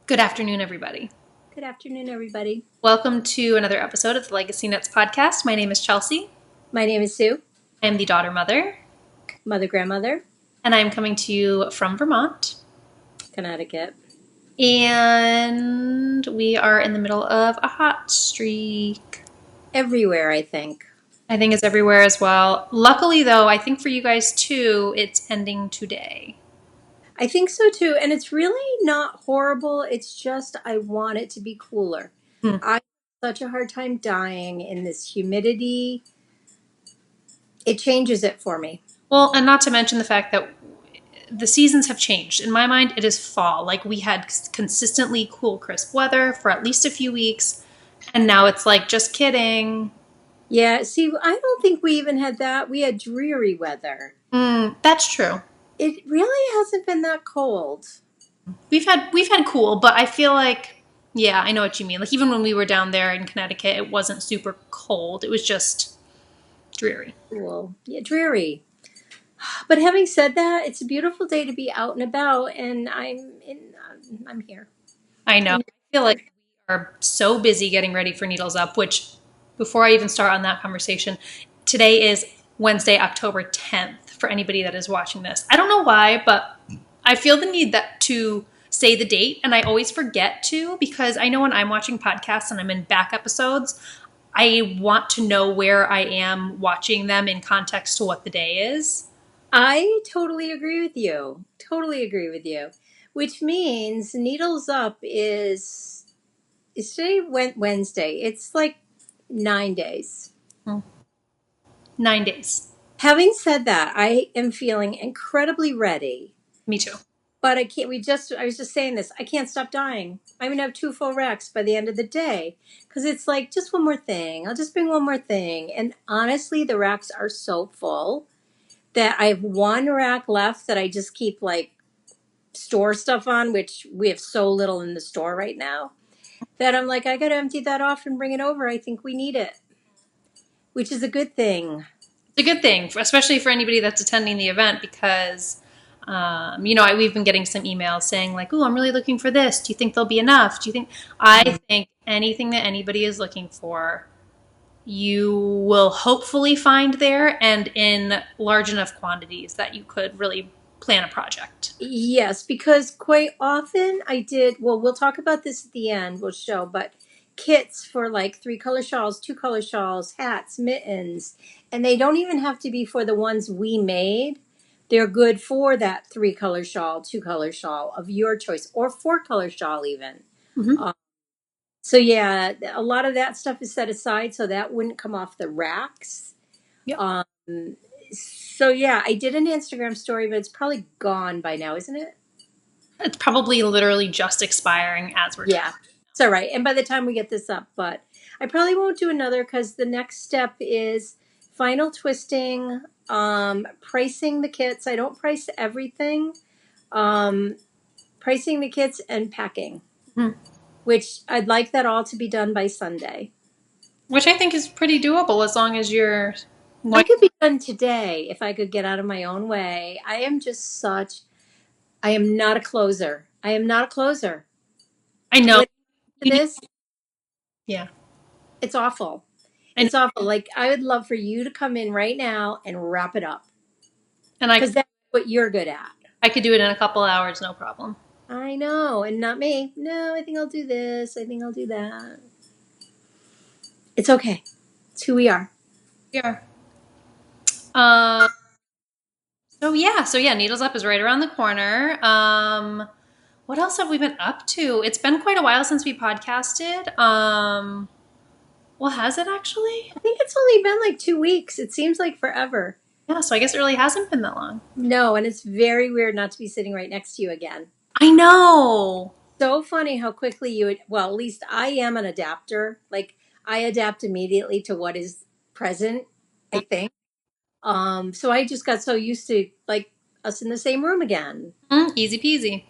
Good afternoon, everybody. Good afternoon, everybody. Welcome to another episode of the LegacyKnitz podcast. My name is Chelsea. My name is Sue, I am the daughter mother, mother, grandmother, and I am coming to you from Vermont. Connecticut. And we are in the middle of a hot streak. Everywhere, I think. I think it's everywhere as well. Luckily, though, I think for you guys too, it's ending today. I think so too. And it's really not horrible. It's just I want it to be cooler. Hmm. I have such a hard time dying in this humidity. It changes it for me. Well, and not to mention the fact that the seasons have changed. In my mind, it is fall. Like we had consistently cool, crisp weather for at least a few weeks, and now it's like, just kidding. Yeah, see, I don't think we even had that. We had dreary weather. That's true. It really hasn't been that cold. We've had cool, but I feel like, yeah, I know what you mean. Like even when we were down there in Connecticut, it wasn't super cold. It was just dreary. Cool. Yeah, dreary. But having said that, it's a beautiful day to be out and about, and I'm here. I know. I feel like we are so busy getting ready for Needles Up, which before I even start on that conversation, today is Wednesday, October 10th for anybody that is watching this. I don't know why, but I feel the need that to say the date, and I always forget to because I know when I'm watching podcasts and I'm in back episodes, I want to know where I am watching them in context to what the day is. I totally agree with you. Totally agree with you. Which means Needles Up is today Wednesday. It's like 9 days. 9 days. Having said that, I am feeling incredibly ready. Me too. But I can't. I was just saying this. I can't stop dying. I'm gonna have 2 full racks by the end of the day because it's like just one more thing. I'll just bring one more thing. And honestly, the racks are so full that I have one rack left that I just keep like store stuff on, which we have so little in the store right now that I'm like, I got to empty that off and bring it over. I think we need it, which is a good thing. It's a good thing, especially for anybody that's attending the event because, we've been getting some emails saying like, "Oh, I'm really looking for this. Do you think there'll be enough? Do you think?" I think anything that anybody is looking for, you will hopefully find there and in large enough quantities that you could really plan a project. Yes, because quite often we'll talk about this at the end, we'll show, but kits for like 3 color shawls, 2 color shawls, hats, mittens, and they don't even have to be for the ones we made. They're good for that 3 color shawl, 2 color shawl of your choice, or 4 color shawl even. Mm-hmm. So yeah, a lot of that stuff is set aside, so that wouldn't come off the racks. Yep. Um, so yeah, I did an Instagram story, but it's probably gone by now, isn't it? It's probably literally just expiring as we're Yeah, it's all right. And by the time we get this up, but I probably won't do another because the next step is final twisting, pricing the kits. I don't price everything. Um, Pricing the kits and packing, which I'd like that all to be done by Sunday. Which I think is pretty doable as long as you're. I could be done today if I could get out of my own way. I am not a closer. I am not a closer. I know. This, Yeah. it's awful. I know. It's awful. Like I would love for you to come in right now and wrap it up And because that's what you're good at. I could do it in a couple hours, no problem. I know, and not me. No, I think I'll do this. I think I'll do that. It's okay. It's who we are. Yeah. So yeah, Needles Up is right around the corner. What else have we been up to? It's been quite a while since we podcasted. Well, has it actually? I think it's only been like 2 weeks. It seems like forever. Yeah, so I guess it really hasn't been that long. No, and it's very weird not to be sitting right next to you again. I know. So funny how quickly well, at least I am an adapter. Like I adapt immediately to what is present, I think. So I just got so used to like us in the same room again. Easy peasy.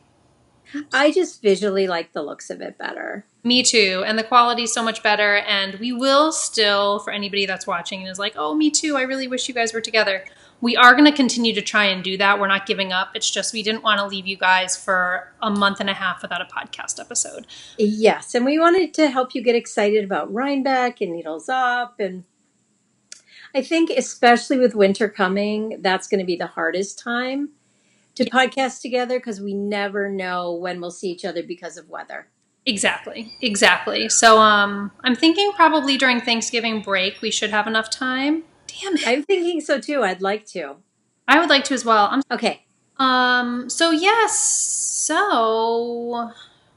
I just visually like the looks of it better. Me too. And the quality's so much better. And we will still, for anybody that's watching and is like, oh, me too, I really wish you guys were together. we are going to continue to try and do that. We're not giving up. It's just we didn't want to leave you guys for a month and a half without a podcast episode. Yes, and we wanted to help you get excited about Rhinebeck and Needles Up. And I think especially with winter coming, that's going to be the hardest time to podcast together because we never know when we'll see each other because of weather. Exactly. So I'm thinking probably during Thanksgiving break we should have enough time. Damn it. I'm thinking so too. I'd like to. I would like to as well. Okay. So yes. So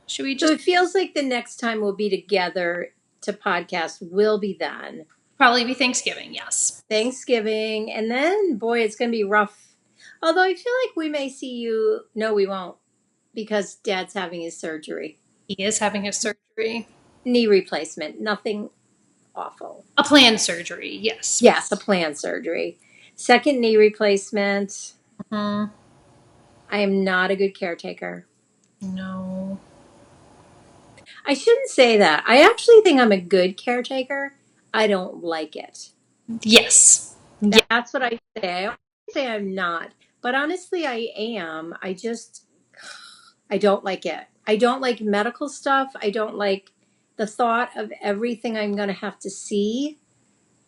should we just So it feels like the next time we'll be together to podcast will be then. probably be Thanksgiving, yes. Thanksgiving. And then, boy, it's going to be rough. Although I feel like we may see you. No, we won't because Dad's having his surgery. He is having his surgery. Knee replacement. Nothing awful. A planned surgery, yes. Yes, a planned surgery. Second knee replacement. Mm-hmm. I am not a good caretaker. No. I shouldn't say that. I actually think I'm a good caretaker. I don't like it. Yes. That's what I say. I don't say I'm not. But honestly, I am. I don't like it. I don't like medical stuff. I don't like the thought of everything I'm going to have to see.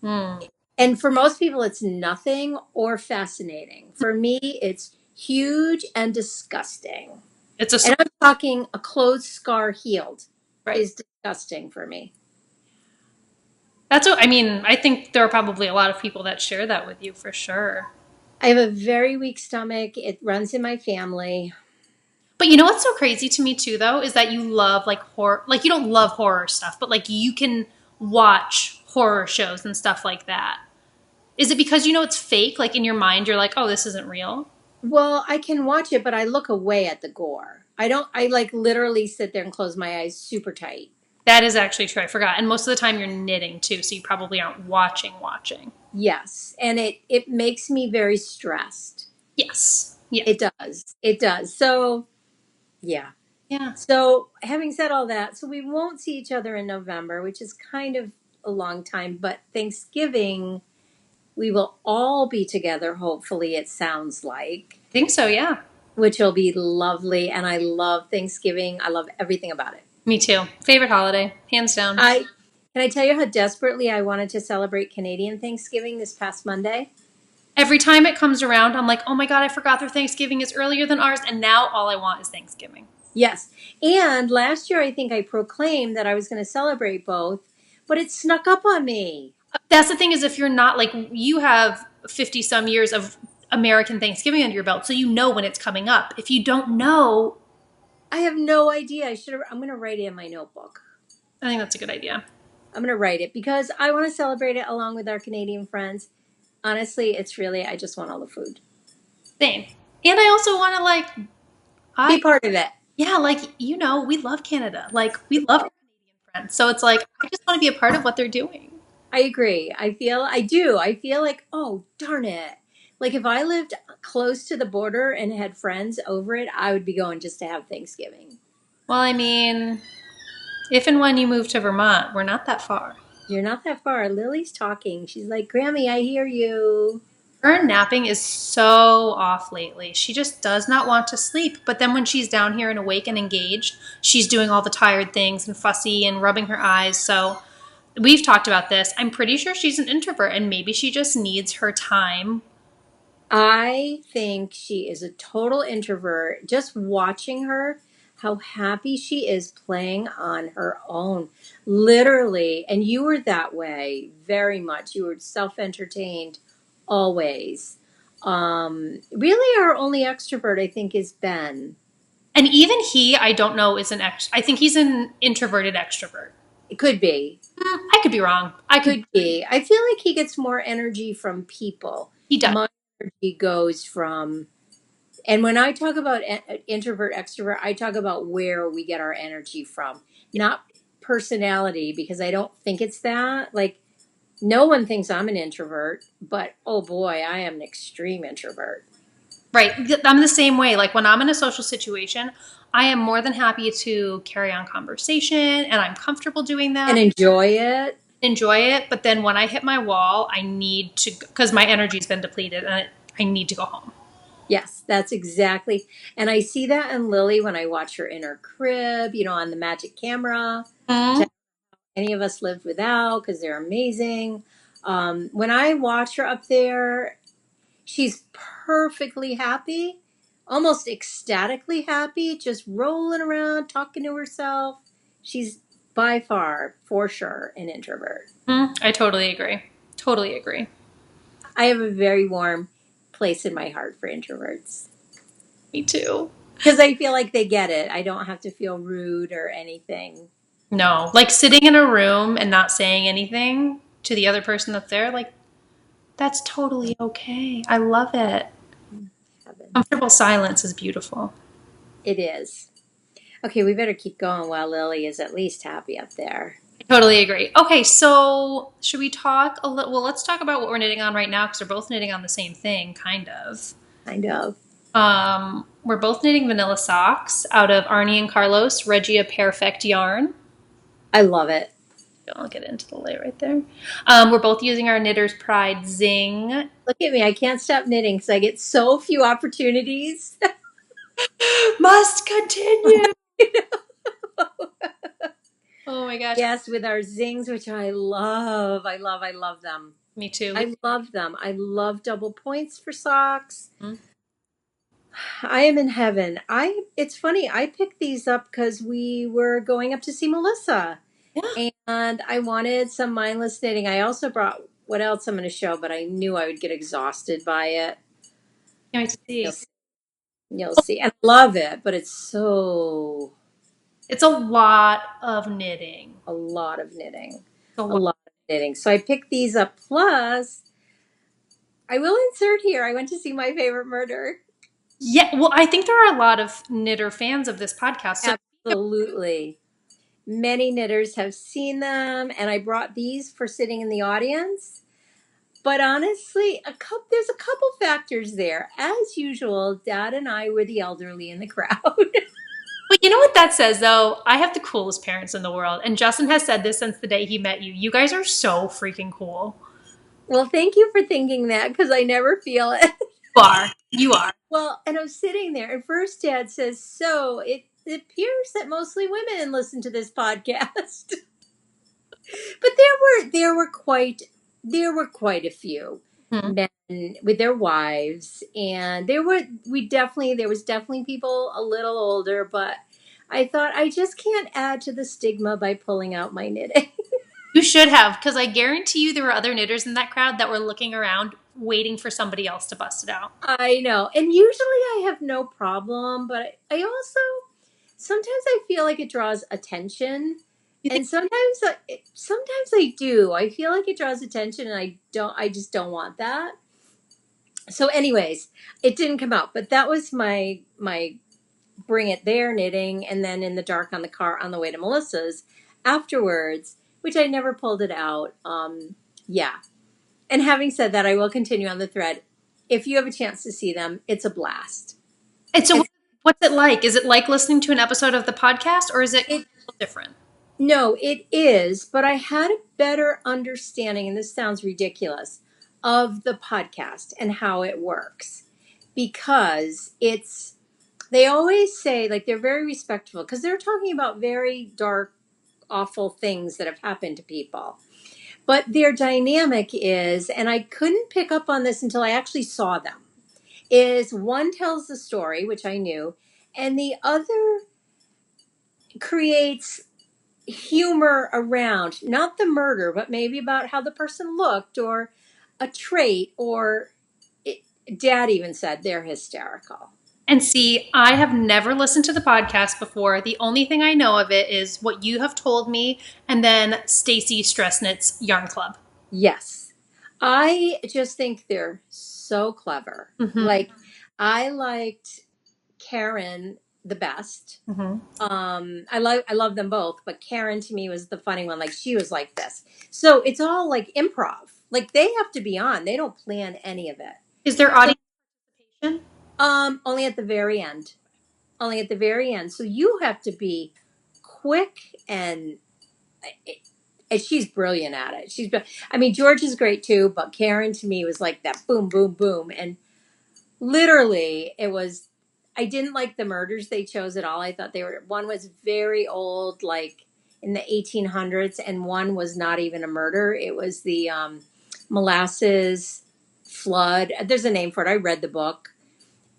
Mm. And for most people, it's nothing or fascinating. For me, it's huge and disgusting. And I'm talking a closed scar healed is disgusting for me. That's what I mean. I think there are probably a lot of people that share that with you for sure. I have a very weak stomach. It runs in my family. But you know what's so crazy to me too, though, is that you love like horror. Like you don't love horror stuff, but like you can watch horror shows and stuff like that. Is it because you know it's fake? Like in your mind, you're like, oh, this isn't real? Well, I can watch it, but I look away at the gore. I like literally sit there and close my eyes super tight. That is actually true. I forgot. And most of the time you're knitting too, so you probably aren't watching. Yes. And it makes me very stressed. Yes. Yeah. It does. It does. So, yeah. Yeah. So, having said all that, so we won't see each other in November, which is kind of a long time, but Thanksgiving, we will all be together, hopefully, it sounds like. I think so, yeah. Which will be lovely. And I love Thanksgiving. I love everything about it. Me too. Favorite holiday, hands down. Can I tell you how desperately I wanted to celebrate Canadian Thanksgiving this past Monday? Every time it comes around, I'm like, oh my God, I forgot their Thanksgiving is earlier than ours. And now all I want is Thanksgiving. Yes. And last year, I think I proclaimed that I was going to celebrate both, but it snuck up on me. That's the thing is if you're not like, you have 50 some years of American Thanksgiving under your belt, so you know when it's coming up. If you don't know, I have no idea. I'm going to write it in my notebook. I think that's a good idea. I'm going to write it because I want to celebrate it along with our Canadian friends. Honestly, it's really, I just want all the food. Same. And I also want to like... be part of it. Yeah, like, you know, we love Canada. Like, we love our Canadian friends. So it's like, I just want to be a part of what they're doing. I agree. I feel like, oh, darn it. Like if I lived close to the border and had friends over it, I would be going just to have Thanksgiving. Well, I mean, if and when you move to Vermont, we're not that far. You're not that far. Lily's talking. She's like, Grammy, I hear you. Her napping is so off lately. She just does not want to sleep. But then when she's down here and awake and engaged, she's doing all the tired things and fussy and rubbing her eyes. So we've talked about this. I'm pretty sure she's an introvert and maybe she just needs her time. I think she is a total introvert. Just watching her, how happy she is playing on her own. Literally. And you were that way very much. You were self-entertained always. Really our only extrovert, I think, is Ben. And even he, I don't know, is I think he's an introverted extrovert. It could be. I could be wrong. I could be. I feel like he gets more energy from people. He does. My energy goes from, and when I talk about introvert, extrovert, I talk about where we get our energy from, not personality, because I don't think it's that. Like, no one thinks I'm an introvert, but oh boy, I am an extreme introvert. Right. I'm the same way. Like when I'm in a social situation, I am more than happy to carry on conversation and I'm comfortable doing that. And enjoy it. But then when I hit my wall, I need to, because my energy's been depleted and I need to go home. Yes, that's exactly. And I see that in Lily when I watch her in her crib, on the magic camera, which Mm, any of us lived without because they're amazing. When I watch her up there, she's perfectly happy, almost ecstatically happy, just rolling around, talking to herself. She's by far, for sure, an introvert. I totally agree. Totally agree. I have a very warm place in my heart for introverts Me too. because I feel like they get it. I don't have to feel rude or anything. No, like sitting in a room and not saying anything to the other person that's there, like that's totally okay. I love it. Heaven. Comfortable silence is beautiful. It is. Okay, we better keep going while Lily is at least happy up there. I totally agree. Okay, so should we talk a little? Well, let's talk about what we're knitting on right now because we're both knitting on the same thing, kind of. Kind of. We're both knitting vanilla socks out of Arnie and Carlos Regia Perfect yarn. I love it. I'll get into the lay right there. We're both using our Knitter's Pride Zing. Look at me. I can't stop knitting because I get so few opportunities. Must continue. Oh my gosh. Yes, with our zings, which I love. I love them. Me too. I love them. I love double points for socks. Mhm. I am in heaven. It's funny. I picked these up because we were going up to see Melissa Yeah. and I wanted some mindless knitting. I also brought what else I'm going to show, but I knew I would get exhausted by it. Can't wait to see. You'll, you'll see. And I love it, but it's so It's a lot of knitting. a lot of knitting. It's a A lot. lot of knitting. So I picked these up. Plus, I will insert here. I went to see My Favorite Murder. Yeah. Well, I think there are a lot of knitter fans of this podcast. So Absolutely. Many knitters have seen them, and I brought these for sitting in the audience. But honestly, there's a couple factors there. As usual, Dad and I were the elderly in the crowd. but you know what that says, though? I have the coolest parents in the world. And Justin has said this since the day he met you. You guys are so freaking cool. Well, thank you for thinking that because I never feel it. You are. You are. Well, and I'm sitting there, and first Dad says, "So it appears that mostly women listen to this podcast." But there were quite a few Hmm. men with their wives, and there was definitely people a little older, but I thought I just can't add to the stigma by pulling out my knitting. You should have, because I guarantee you there were other knitters in that crowd that were looking around waiting for somebody else to bust it out. I know, and usually I have no problem, but I also sometimes I feel like it draws attention. You think And sometimes I do. I feel like it draws attention and I just don't want that. So anyways, it didn't come out, but that was my bring it there knitting and then in the dark on the car on the way to Melissa's afterwards, which I never pulled it out. Yeah. And having said that, I will continue on the thread. If you have a chance to see them, it's a blast. And so, It's what's it like? Is it like listening to an episode of the podcast, or is it it different? No, it is, but I had a better understanding, and this sounds ridiculous, of the podcast and how it works. Because they always say, like, they're very respectful because they're talking about very dark, awful things that have happened to people. But their dynamic is, and I couldn't pick up on this until I actually saw them, is one tells the story, which I knew, and the other creates humor around not the murder, but maybe about how the person looked or a trait Dad even said they're hysterical. And see, I have never listened to the podcast before. The only thing I know of it is what you have told me, and then Stacy Stressnit's Yarn Club. Yes, I just think they're so clever. Mm-hmm. Like, I liked Karen the best. Mm-hmm. I love them both, but Karen to me was the funny one. Like, she was like this. So it's all like improv. Like, they have to be on. They don't plan any of it. Is there So audience participation? only at the very end. Only at the very end. So you have to be quick and she's brilliant at it. I mean, George is great too, but Karen to me was like that boom, boom, boom. And literally, it was, I didn't like the murders they chose at all. I thought one was very old, like in the 1800s, and one was not even a murder. It was the molasses flood. There's a name for it. I read the book,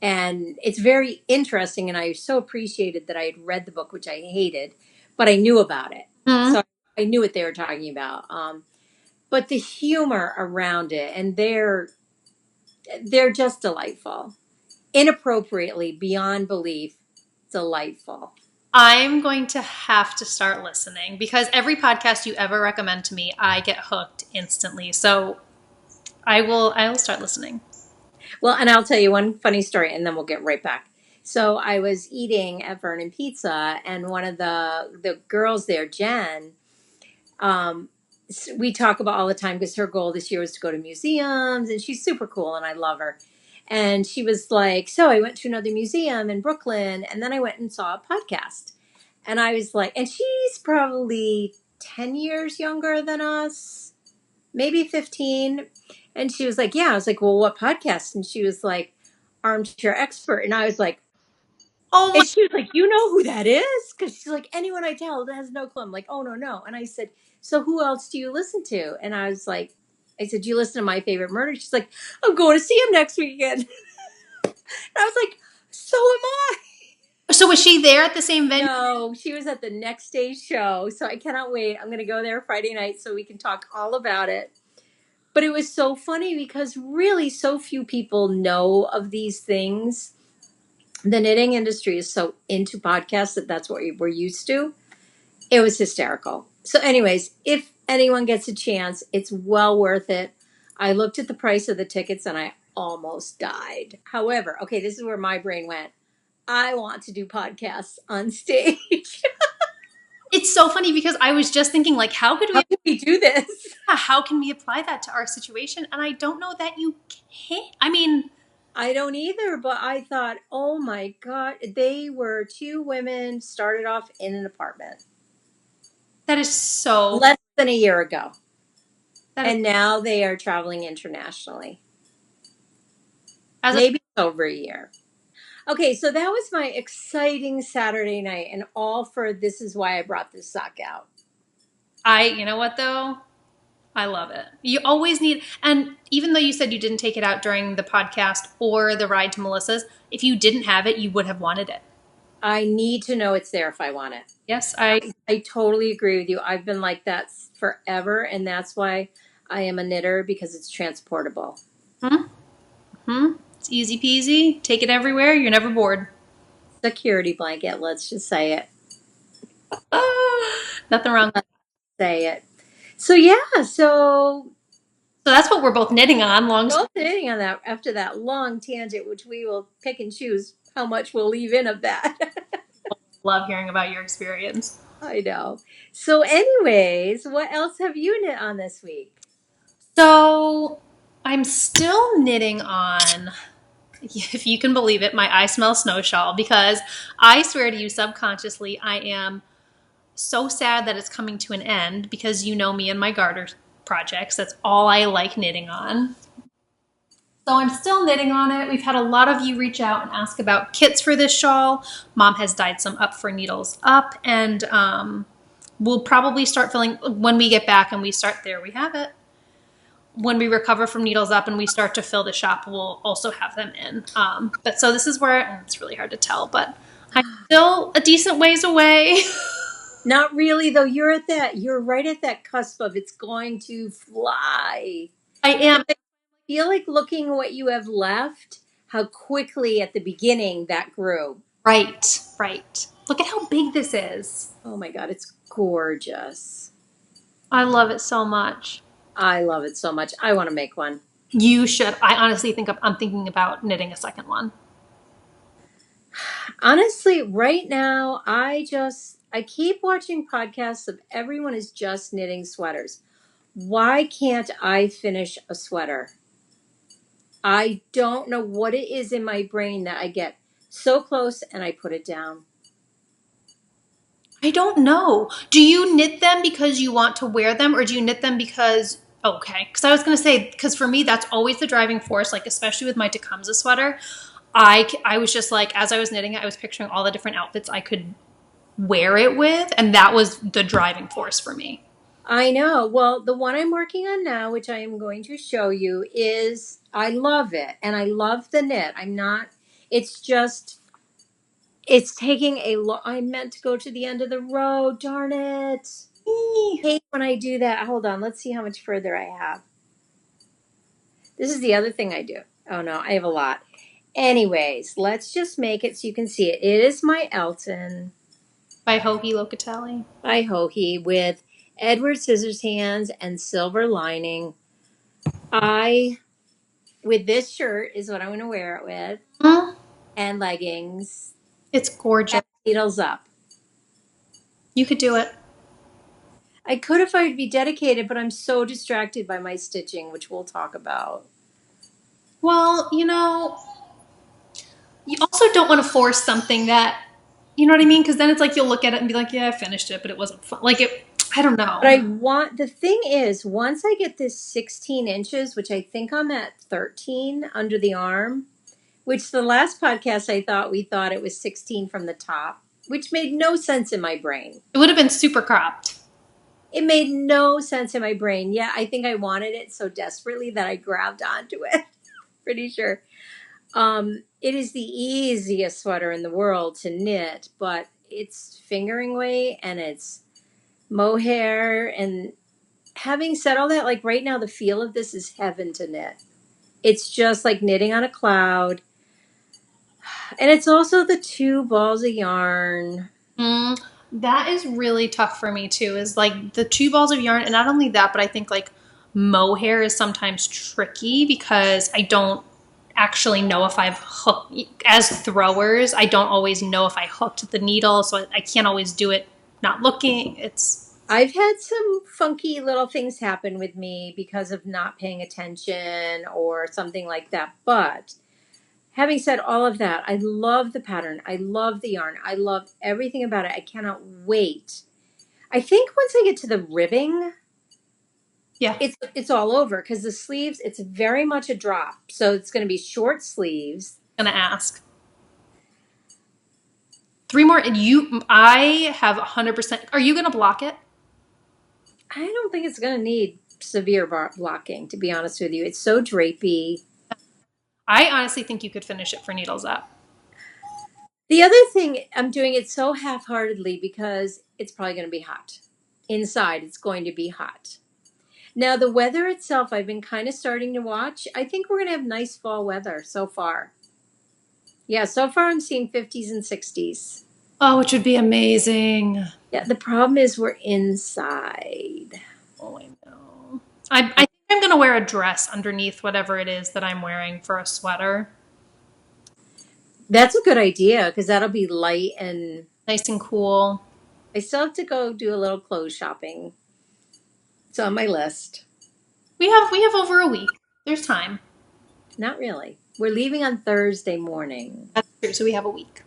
and it's very interesting. And I so appreciated that I had read the book, which I hated, but I knew about it. Hmm. So I knew what they were talking about. But the humor around it, and they're just delightful, inappropriately beyond belief, delightful. I'm going to have to start listening because every podcast you ever recommend to me, I get hooked instantly. So I will start listening. Well, and I'll tell you one funny story, and then we'll get right back. So I was eating at Vernon Pizza, and one of the girls there, Jen, um, we talk about all the time because her goal this year was to go to museums, and she's super cool, and I love her. And she was like, "So I went to another museum in Brooklyn, and then I went and saw a podcast." And I was like, and she's probably 10 years younger than us, maybe 15. And she was like, yeah. I was like, well, what podcast? And she was like, Armchair Expert. And I was like, Oh my! and she was like, you know who that is? Because she's like, anyone I tell that has no clue. I'm like, oh, no, no. And I said, so who else do you listen to? And I was like, I said, you listen to My Favorite Murder? She's like, I'm going to see him next weekend. And I was like, so am I. So was she there at the same venue? No, she was at the next day's show. So I cannot wait. I'm going to go there Friday night so we can talk all about it. But it was so funny because really so few people know of these things. The knitting industry is so into podcasts that that's what we're used to. It was hysterical. So, anyways, if anyone gets a chance, it's well worth it. I looked at the price of the tickets and I almost died. However, okay, this is where my brain went. I want to do podcasts on stage. It's so funny because I was just thinking, like, How can we do this? how can we apply that to our situation? And I don't know that you can. I mean, I don't either, but I thought, oh my God, they were two women started off in an apartment that is so. less than a year ago. That is, And now they are traveling internationally. as a, Maybe it's over a year. Okay, so that was my exciting Saturday night, and all for this is why I brought this sock out. you know what though? I love it. You always need, and even though you said you didn't take it out during the podcast or the ride to Melissa's, if you didn't have it, you would have wanted it. I need to know it's there if I want it. Yes, I totally agree with you. I've been like that forever, and that's why I am a knitter because it's transportable. Hmm? Hmm? It's easy peasy. Take it everywhere. You're never bored. Security blanket, let's just say it. Nothing wrong. Say it. So yeah, so So that's what we're both knitting on. Long story. both hitting on that after that long tangent, which we will pick and choose how much we'll leave in of that. Love hearing about your experience. I know. So, anyways, what else have you knit on this week? So I'm still knitting on, if you can believe it, my I Smell Snow shawl because I swear to you, subconsciously, I am so sad that it's coming to an end because you know me and my garter projects. That's all I like knitting on. So I'm still knitting on it. We've had a lot of you reach out and ask about kits for this shawl. Mom has dyed some up for Needles Up, and we'll probably start filling when we get back and we start. There we have it. When we recover from Needles Up and we start to fill the shop, we'll also have them in. But so this is where it's really hard to tell, but I'm still a decent ways away. Not really, though. You're right at that cusp of it's going to fly. I am. I feel like looking what you have left, how quickly at the beginning that grew. Right, right. Look at how big this is. Oh my God, it's gorgeous. I love it so much. I love it so much. I want to make one. You should. I honestly think I'm thinking about knitting a second one. Honestly, right now, I keep watching podcasts of everyone is just knitting sweaters. Why can't I finish a sweater? I don't know what it is in my brain that I get so close and I put it down. I don't know. Do you knit them because you want to wear them, or do you knit them because Okay, because I was going to say, because for me, that's always the driving force, like especially with my Tecumseh sweater. I was just like, as I was knitting it, I was picturing all the different outfits I could wear it with, and that was the driving force for me. I know. Well, the one I'm working on now, which I am going to show you, is I love it and I love the knit. I'm not, it's just, it's taking a lot. I meant to go to the end of the row. Darn it. Hate when I do that. Hold on. Let's see how much further I have. This is the other thing I do. Oh no, I have a lot. Anyways, let's just make it so you can see it. It is my Elton By Hoagie Locatelli. by Hohi with Edward Scissorhands and silver lining. I with this shirt is what I'm going to wear it with, Mm, and leggings it's gorgeous. and needles up. You could do it. I could if I would be dedicated, but I'm so distracted by my stitching, which we'll talk about. Well, you also don't want to force something that, you know what I mean? Because then it's like you'll look at it and be like, yeah, I finished it, but it wasn't fun. Like it, I don't know. But I want, the thing is, once I get this 16 inches, which I think I'm at 13 under the arm, which the last podcast we thought it was 16 from the top, which made no sense in my brain. It would have been super cropped. It made no sense in my brain. Yeah, I think I wanted it so desperately that I grabbed onto it. Pretty sure. It is the easiest sweater in the world to knit, but it's fingering weight and it's mohair. And having said all that, like right now, the feel of this is heaven to knit. It's just like knitting on a cloud. And it's also the 2 balls of yarn. That is really tough for me too. Is like the 2 balls of yarn, and not only that, but I think like mohair is sometimes tricky because I don't actually know if I've hooked as throwers. I don't always know if I hooked the needle, so I can't always do it not looking. I've had some funky little things happen with me because of not paying attention or something like that. But having said all of that, I love the pattern. I love the yarn. I love everything about it. I cannot wait. I think once I get to the ribbing, Yeah, it's all over because the sleeves, it's very much a drop. So it's going to be short sleeves. I'm gonna ask 3 more. And I have 100%. Are you gonna block it? I don't think it's going to need severe blocking, to be honest with you. It's so drapey. I honestly think you could finish it for needles up. The other thing, I'm doing it so half-heartedly because it's probably going to be hot. Inside, it's going to be hot. Now, the weather itself, I've been kind of starting to watch. I think we're going to have nice fall weather so far. Yeah, so far I'm seeing 50s and 60s. Oh, which would be amazing. Yeah, the problem is we're inside. Oh, I know. I think I'm gonna wear a dress underneath whatever it is that I'm wearing for a sweater. That's a good idea because that'll be light, and Nice and cool. I still have to go do a little clothes shopping. It's on my list. We have over a week. There's time. Not really. We're leaving on Thursday morning. That's true. So we have a week.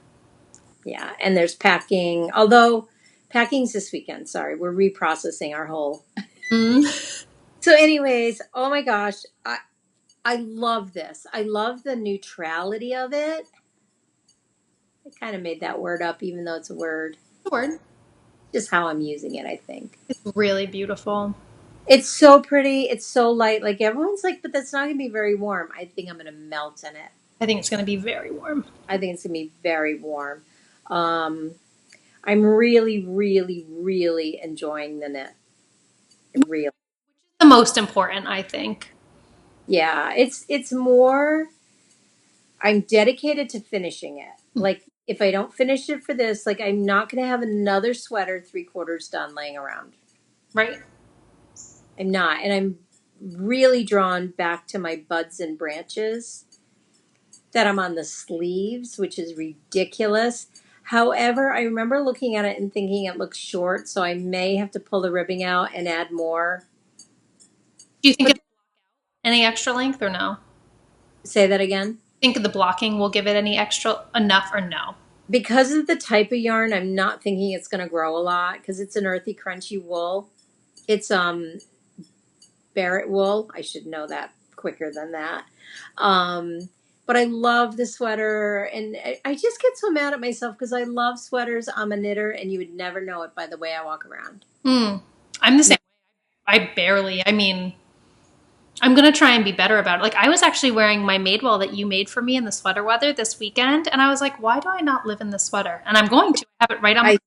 Yeah, and there's packing. Although packing's this weekend. Sorry, we're reprocessing our whole. So, anyways, oh my gosh, I love this. I love the neutrality of it. I kind of made that word up, even though it's a word. The word. Just how I'm using it, I think. It's really beautiful. It's so pretty. It's so light. Like everyone's like, but that's not going to be very warm. I think I'm going to melt in it. I think it's gonna be very warm. I think it's going to be very warm. I'm really, really, really enjoying the knit. Really. The most important, I think. Yeah, it's more I'm dedicated to finishing it. Like if I don't finish it for this, like I'm not going to have another sweater 3/4 done laying around. Right. I'm not, and I'm really drawn back to my buds and branches that I'm on the sleeves, which is ridiculous. However, I remember looking at it and thinking it looks short, so I may have to pull the ribbing out and add more. Do you think it's any extra length or no? Say that again. Think the blocking will give it any extra enough or no? Because of the type of yarn, I'm not thinking it's going to grow a lot because it's an earthy, crunchy wool. It's Barrett wool. I should know that quicker than that. Um, but I love the sweater, and I just get so mad at myself because I love sweaters. I'm a knitter, and you would never know it by the way I walk around. Hmm. I'm the No, same. I mean, I'm going to try and be better about it. Like, I was actually wearing my Madewell that you made for me in the sweater weather this weekend. And I was like, why do I not live in this sweater? And I'm going to have it right on my. I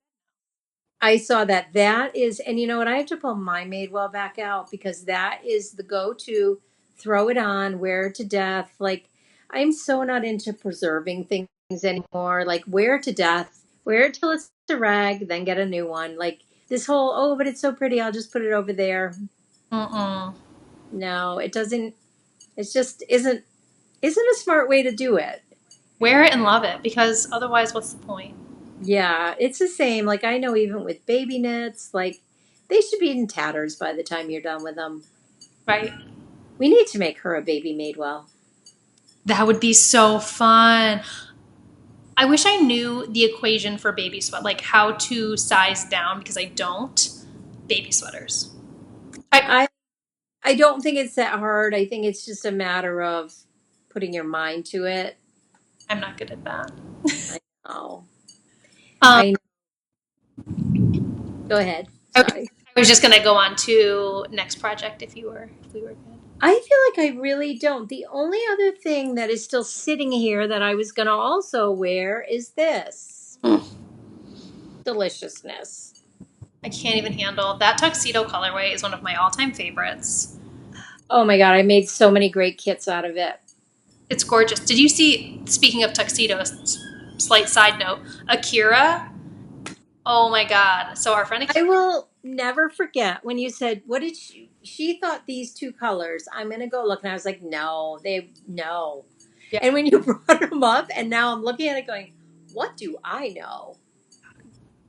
I saw that. That is, and you know what? I have to pull my Madewell back out because that is the go-to. Throw it on, wear it to death. Like I'm so not into preserving things anymore. Like wear it to death, wear it till it's a rag, then get a new one. Like this whole, oh, but it's so pretty. I'll just put it over there. Mm-mm. No, it doesn't. It's just isn't a smart way to do it. Wear it and love it because otherwise, what's the point? Yeah, it's the same. Like I know even with baby knits, like they should be in tatters by the time you're done with them. Right? We need to make her a baby Madewell. That would be so fun. I wish I knew the equation for baby sweat, like how to size down because I don't. Baby sweaters. I I don't think it's that hard. I think it's just a matter of putting your mind to it. I'm not good at that. I know. Um, I Go ahead. I was, Sorry. I was just gonna go on to next project if we were good. I feel like I really don't. The only other thing that is still sitting here that I was going to also wear is this Mm. deliciousness. I can't even handle that tuxedo colorway is one of my all-time favorites. Oh my God, I made so many great kits out of it. It's gorgeous. Did you see, speaking of tuxedos, slight side note, Akira? Oh my God. So our friend I Akira, will never forget when you said, "What did she thought these two colors? I'm gonna go look," and I was like, "No, no." yeah, And when you brought them up, and now I'm looking at it, going, "What do I know?"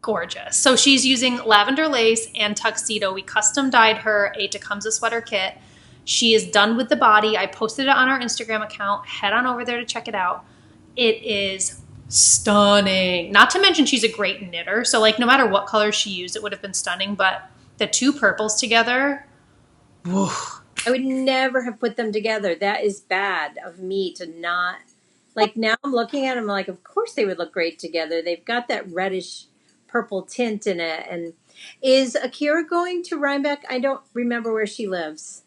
gorgeous. So she's using lavender lace and tuxedo. We custom dyed her a Tecumseh sweater kit. She is done with the body. I posted it on our Instagram account. Head on over there to check it out. It is stunning. Not to mention she's a great knitter. So like no matter what color she used, it would have been stunning. But the two purples together, whew. I would never have put them together. That is bad of me to not. Like now I'm looking at them like, of course they would look great together. They've got that reddish purple tint in it. And is Akira going to Rhinebeck? I don't remember where she lives.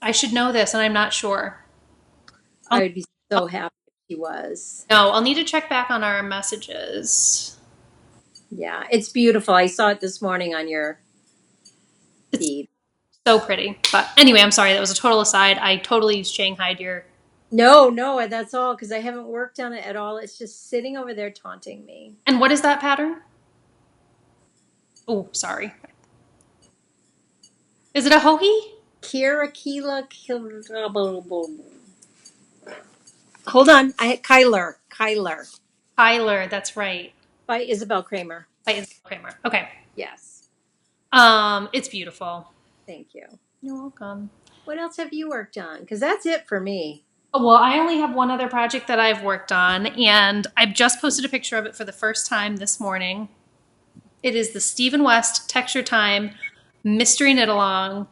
I should know this and I'm not sure. I I'll, would be so happy if she was. no, I'll need to check back on our messages. Yeah, it's beautiful. I saw it this morning on your It's feed. so pretty. But anyway, I'm sorry. That was a total aside. I totally shanghaied your. No, that's all because I haven't worked on it at all. It's just sitting over there taunting me. And what is that pattern? Oh, sorry. Is it a hoagie? Kira Hold on. Kyler Tyler, that's right. by Isabell Kraemer. By Isabell Kraemer. Okay. Yes. It's beautiful. Thank you. You're welcome. What else have you worked on? Because that's it for me. Oh, well, I only have one other project that I've worked on, and I've just posted a picture of it for the first time this morning. It is the Stephen West Texture Time Mystery Knit Along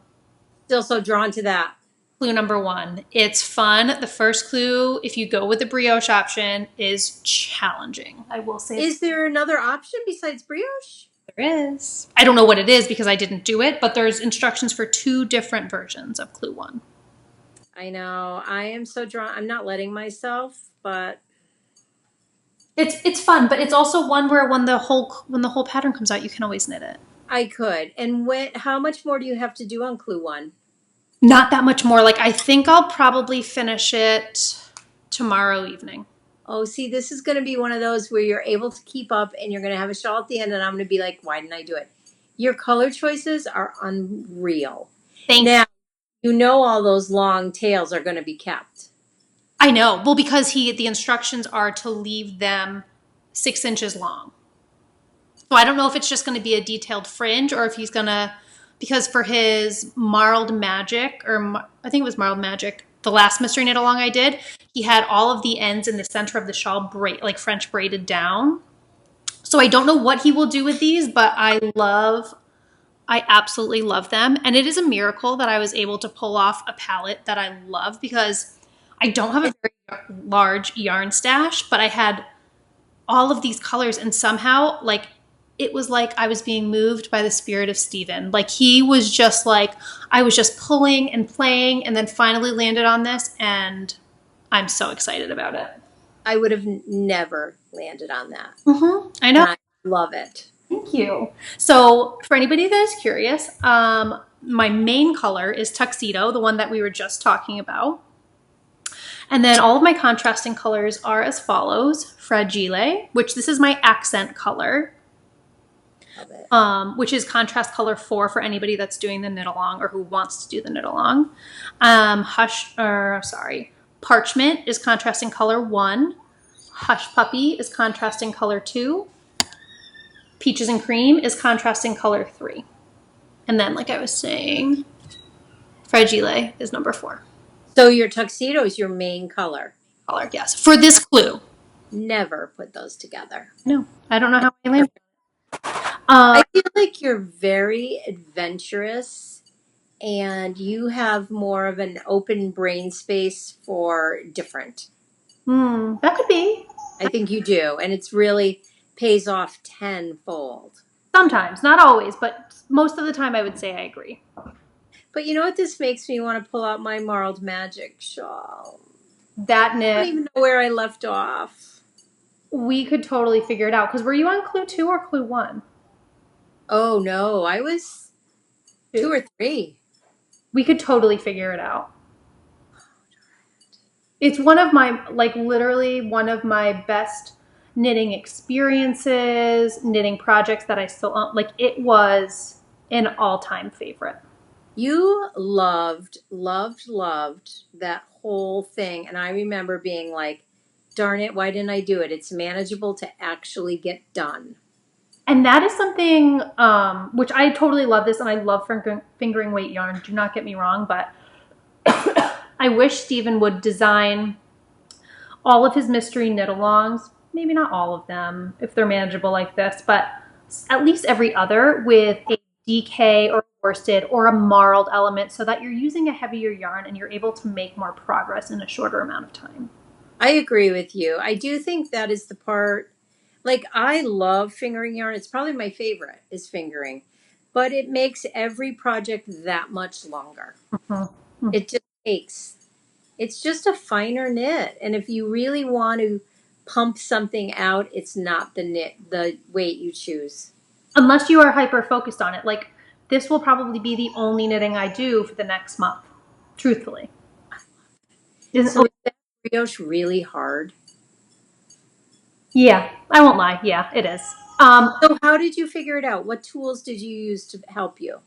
Still so drawn to that. clue number 1. It's fun. The first clue, if you go with the brioche option, is challenging. I will say Is there another option besides brioche? there is. I don't know what it is because I didn't do it, but there's instructions for 2 different versions of clue 1. I know. I am so drawn. I'm not letting myself, but It's fun, but it's also one where when the whole pattern comes out, you can always knit it. I could. And how much more do you have to do on clue 1? Not that much more. Like I think I'll probably finish it tomorrow evening. Oh, see, this is going to be one of those where you're able to keep up and you're going to have a shawl at the end, and I'm going to be like, why didn't I do it? Your color choices are unreal. Thank Now, you know all those long tails are going to be kept. I know. Well, because the instructions are to leave them 6 inches long. So I don't know if it's just going to be a detailed fringe or if he's going to, because for his Marled Magic, I think it was Marled Magic, the last mystery knit along I did, he had all of the ends in the center of the shawl like French braided down. So I don't know what he will do with these, but I love I absolutely love them. And it is a miracle that I was able to pull off a palette that I love because I don't have a very large yarn stash, but I had all of these colors and somehow like it was like I was being moved by the spirit of Steven. Like he was just like, I was just pulling and playing and then finally landed on this and I'm so excited about it. I would have never landed on that. I know. And I love it. Thank you. So for anybody that is curious, my main color is Tuxedo, the one that we were just talking about. And then all of my contrasting colors are as follows. Fragile, which this is my accent color, which is contrast color 4 for anybody that's doing the knit along or who wants to do the knit along. Parchment is contrasting color 1. Hush Puppy is contrasting color 2. Peaches and Cream is contrasting color 3. And then, like I was saying, Fragile is number 4. So your tuxedo is your main color. Yes. For this clue. Never put those together. No, I don't know how I landed. I feel like you're very adventurous and you have more of an open brain space for different. That could be. I think you do. And it's really pays off tenfold. Sometimes, not always, but most of the time I would say I agree. But you know what this makes me want to pull out my Marled Magic shawl. That knit. I don't even know where I left off. We could totally figure it out. Because were you on clue 2 or clue 1? Oh, no. I was 2 or 3. We could totally figure it out. It's one of my, like literally one of my best knitting experiences, knitting projects that I still own. Like it was an all-time favorite. You loved that whole thing. And I remember being like, darn it, why didn't I do it? It's manageable to actually get done. And that is something, which I totally love this, and I love fingering weight yarn. Do not get me wrong, but I wish Steven would design all of his mystery knit-alongs, maybe not all of them if they're manageable like this, but at least every other with a DK or worsted or a marled element so that you're using a heavier yarn and you're able to make more progress in a shorter amount of time. I agree with you. I do think that is the part, like I love fingering yarn. It's probably my favorite is fingering, but it makes every project that much longer. It just takes, it's just a finer knit. And if you really want to pump something out, it's not the weight you choose. Unless you are hyper focused on it. Like this will probably be the only knitting I do for the next month, truthfully. Is that brioche really hard? Yeah, I won't lie. Yeah, it is. So how did you figure it out? What tools did you use to help you?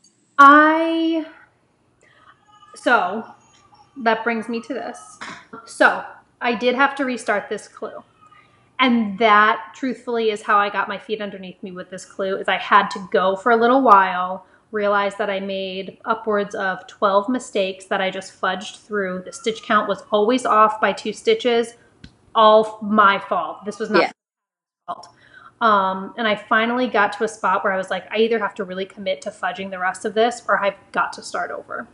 So that brings me to this. So I did have to restart this clue. And that truthfully is how I got my feet underneath me with this clue is I had to go for a little while, realize that I made upwards of 12 mistakes that I just fudged through. The stitch count was always off by 2 stitches. All my fault. This was not my fault. And I finally got to a spot where I was like, I either have to really commit to fudging the rest of this or I've got to start over.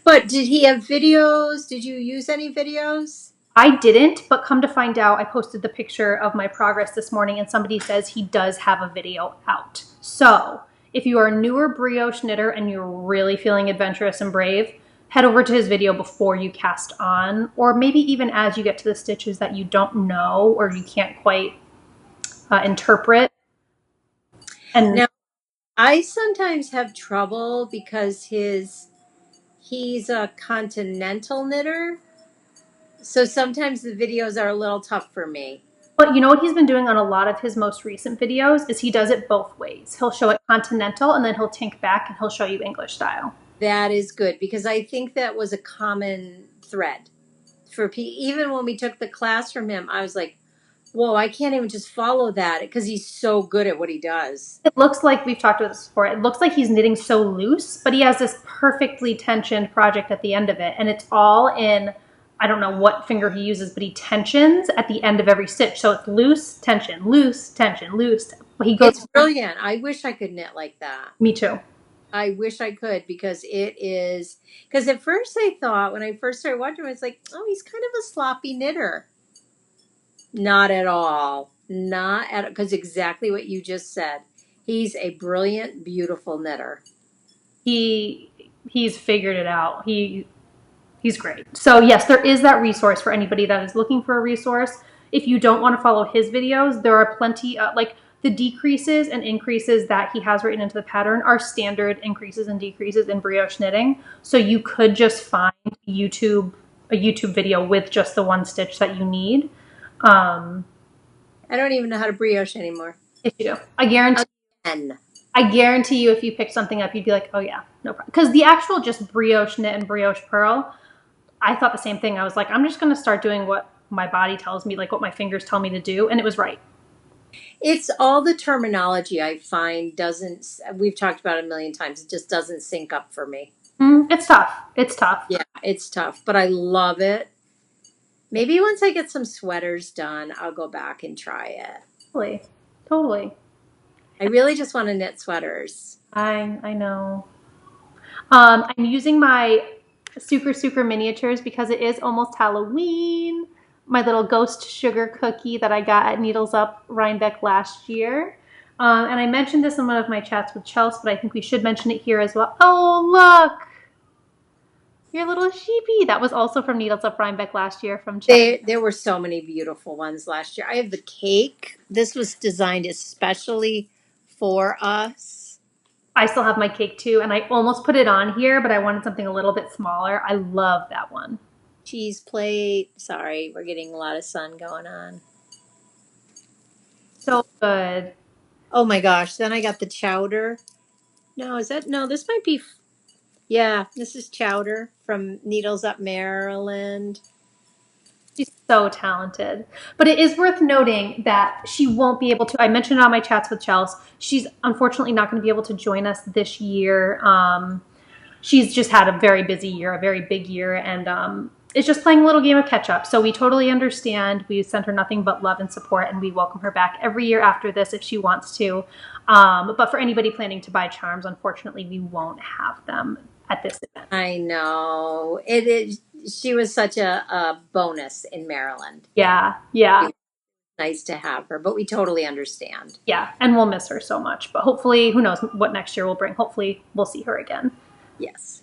But did he have videos? Did you use any videos? I didn't, but come to find out, I posted the picture of my progress this morning and somebody says he does have a video out. So if you are a newer brioche knitter and you're really feeling adventurous and brave, head over to his video before you cast on, or maybe even as you get to the stitches that you don't know or you can't quite interpret. And now, I sometimes have trouble because he's a continental knitter. So sometimes the videos are a little tough for me. But you know what he's been doing on a lot of his most recent videos is he does it both ways. He'll show it continental and then he'll tink back and he'll show you English style. That is good because I think that was a common thread for even when we took the class from him. I was like, whoa, I can't even just follow that because he's so good at what he does. It looks like we've talked about this before. It looks like he's knitting so loose, but he has this perfectly tensioned project at the end of it. And it's all in, I don't know what finger he uses, but he tensions at the end of every stitch. So it's loose, tension, loose, tension, loose. It's brilliant. I wish I could knit like that. Me too. I wish I could because it is. Because at first I thought when I first started watching him, I was like, oh, he's kind of a sloppy knitter. Not at all. Not at because exactly what you just said. He's a brilliant, beautiful knitter. He's figured it out. He's great. So yes, there is that resource for anybody that is looking for a resource. If you don't want to follow his videos, there are plenty like the decreases and increases that he has written into the pattern are standard increases and decreases in brioche knitting. So you could just find a YouTube video with just the one stitch that you need. Um, I don't even know how to brioche anymore. if you do, I guarantee you, if you picked something up, you'd be like, oh yeah, no problem. Because the actual just brioche knit and brioche purl, I thought the same thing. I was like, I'm just going to start doing what my body tells me, like what my fingers tell me to do. And it was right. It's all the terminology I find doesn't, we've talked about it a million times, it just doesn't sync up for me. It's tough. It's tough. Yeah, it's tough, but I love it. Maybe once I get some sweaters done, I'll go back and try it. Totally. I really just want to knit sweaters. I know. I'm using my Sucre miniatures because it is almost Halloween. My little ghost sugar cookie that I got at Needles Up Rhinebeck last year. And I mentioned this in one of my chats with Chelsea, but I think we should mention it here as well. Oh, look! Your little sheepy. That was also from Needles Up Rhinebeck last year from Chelsea. There were so many beautiful ones last year. I have the cake. This was designed especially for us. I still have my cake too, and I almost put it on here, but I wanted something a little bit smaller. I love that one. Cheese plate. Sorry, we're getting a lot of sun going on. So good. Oh my gosh. Then I got the chowder. No, this might be, yeah, this is chowder from Needles Up Maryland. She's so talented. But it is worth noting that she won't be able to. I mentioned it on my chats with Chelsea. She's unfortunately not going to be able to join us this year. She's just had a very busy year, a very big year, and it's just playing a little game of catch up. So we totally understand. We send her nothing but love and support, and we welcome her back every year after this if she wants to. But for anybody planning to buy charms, unfortunately, we won't have them at this event. I know. It is. She was such a bonus in Maryland. Yeah. Nice to have her, but we totally understand. Yeah, and we'll miss her so much. But hopefully, who knows what next year will bring. Hopefully, we'll see her again. Yes.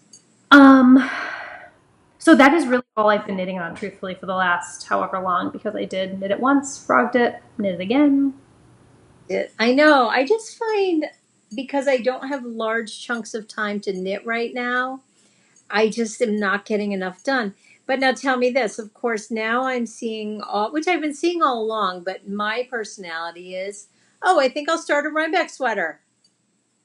So that is really all I've been knitting on, truthfully, for the last however long, because I did knit it once, frogged it, knit it again. I know. I just find because I don't have large chunks of time to knit right now, I just am not getting enough done. But now tell me this. Of course, now I'm seeing which I've been seeing all along, but my personality is, oh, I think I'll start a Rhinebeck sweater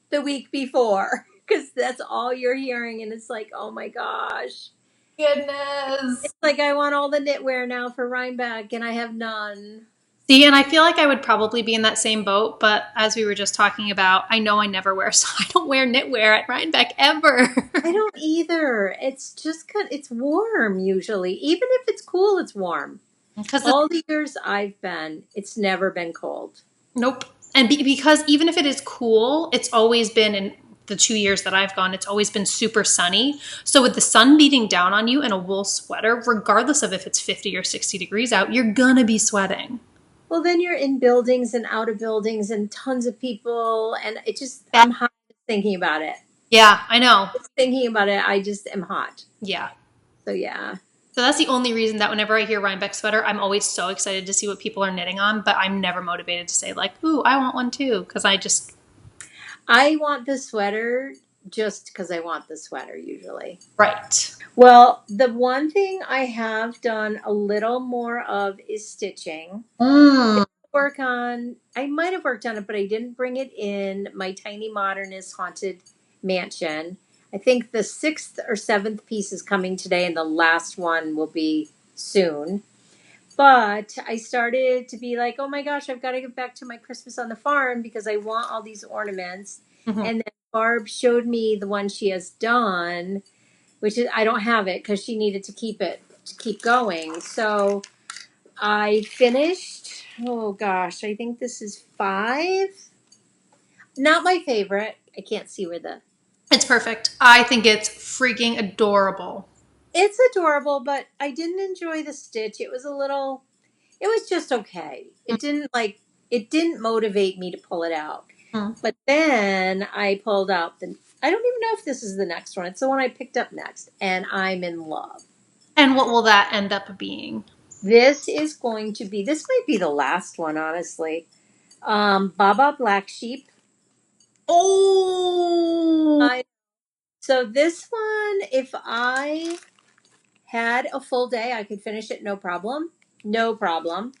the week before because that's all you're hearing. And it's like, oh my gosh. Goodness. It's like I want all the knitwear now for Rhinebeck and I have none. See, and I feel like I would probably be in that same boat, but as we were just talking about, I know I never wear, so I don't wear knitwear at Rhinebeck ever. I don't either. It's just it's warm usually. Even if it's cool, it's warm. Because all the years I've been, it's never been cold. Nope. And because even if it is cool, it's always been in the 2 years that I've gone, it's always been super sunny. So with the sun beating down on you in a wool sweater, regardless of if it's 50 or 60 degrees out, you're gonna be sweating. Well, then you're in buildings and out of buildings and tons of people. And it just, I'm hot thinking about it. Yeah, I know. Just thinking about it, I just am hot. Yeah. So, yeah. So that's the only reason that whenever I hear Rhinebeck sweater, I'm always so excited to see what people are knitting on, but I'm never motivated to say like, ooh, I want one too. Because I want the sweater just because I want the sweater usually. Right. Well, the one thing I have done a little more of is stitching. I might have worked on it, but I didn't bring it in my Tiny Modernist Haunted Mansion. I think the 6th or 7th piece is coming today, and the last one will be soon. But I started to be like, oh my gosh, I've got to get back to my Christmas on the farm because I want all these ornaments. Mm-hmm. And then Barb showed me the one she has done, which is, I don't have it because she needed to keep going. So I finished, oh gosh, I think this is 5. Not my favorite. I can't see where It's perfect. I think it's freaking adorable. It's adorable, but I didn't enjoy the stitch. It was a little, it was just okay. It didn't motivate me to pull it out. Mhm. But then I pulled out I don't even know if this is the next one. It's the one I picked up next, and I'm in love. And what will that end up being? This might be the last one, honestly. Baba Black Sheep. Oh, I So this one, if I had a full day, I could finish it no problem. No problem.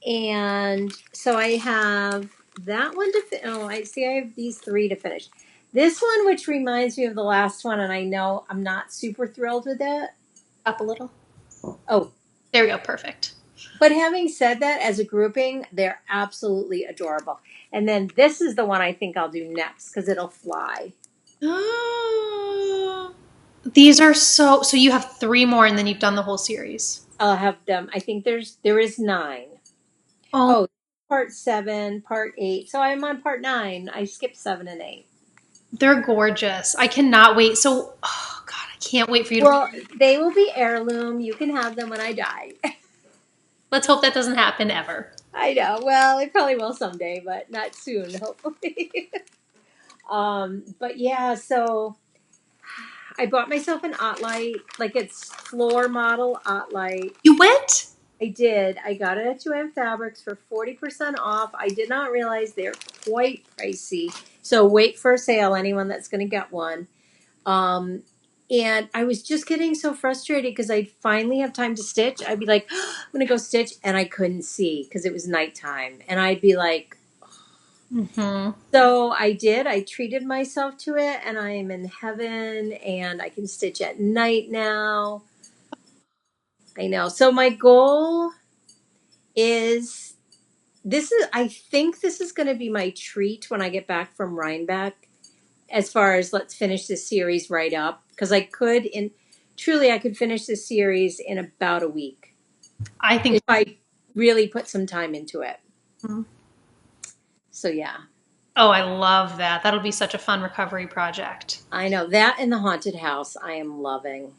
And so I have that one to oh, I see I have these three to finish. This one, which reminds me of the last one, and I know I'm not super thrilled with it. up a little. Oh, There we go. Perfect. but having said that, as a grouping, they're absolutely adorable. And then this is the one I think I'll do next because it'll fly. Oh, these are so you have three more and then you've done the whole series. I'll have them. I think there is nine. Oh, Oh, part seven, part eight. So I'm on part nine. I skipped seven and eight. they're gorgeous. I cannot wait. So, oh God, I can't wait for you to. Well, they will be heirloom. You can have them when I die. Let's hope that doesn't happen ever. I know. Well, it probably will someday, but not soon, hopefully. But yeah, so I bought myself an Ottlight, like it's floor model Ottlight. You went? I did. I got it at 2M Fabrics for 40% off. I did not realize they're quite pricey. So wait for a sale, anyone that's going to get one. Um, and I was just getting so frustrated because I'd finally have time to stitch. I'd be like, I'm going to go stitch. And I couldn't see because it was nighttime. And I'd be like, Mm-hmm. so I did. I treated myself to it and I am in heaven and I can stitch at night now. I know. So my goal is I think this is going to be my treat when I get back from Rhinebeck as far as let's finish this series right up because I could finish this series in about a week I think. if I really put some time into it. Mhm. So yeah, Oh, I love that. That'll be such a fun recovery project. I know that and the haunted house I am loving.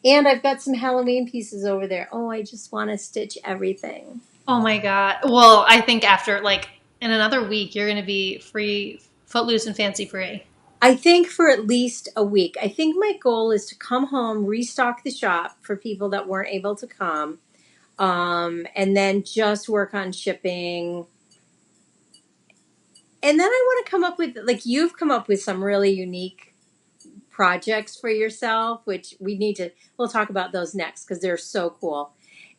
And I've got some Halloween pieces over there. Oh, I just want to stitch everything. Oh my God. Well, I think after like in another week, you're going to be free, footloose and fancy free. I think for at least a week. I think my goal is to come home, restock the shop for people that weren't able to come, and then just work on shipping. And then I want to come up with, like, you've come up with some really unique projects for yourself, which we'll talk about those next because they're so cool.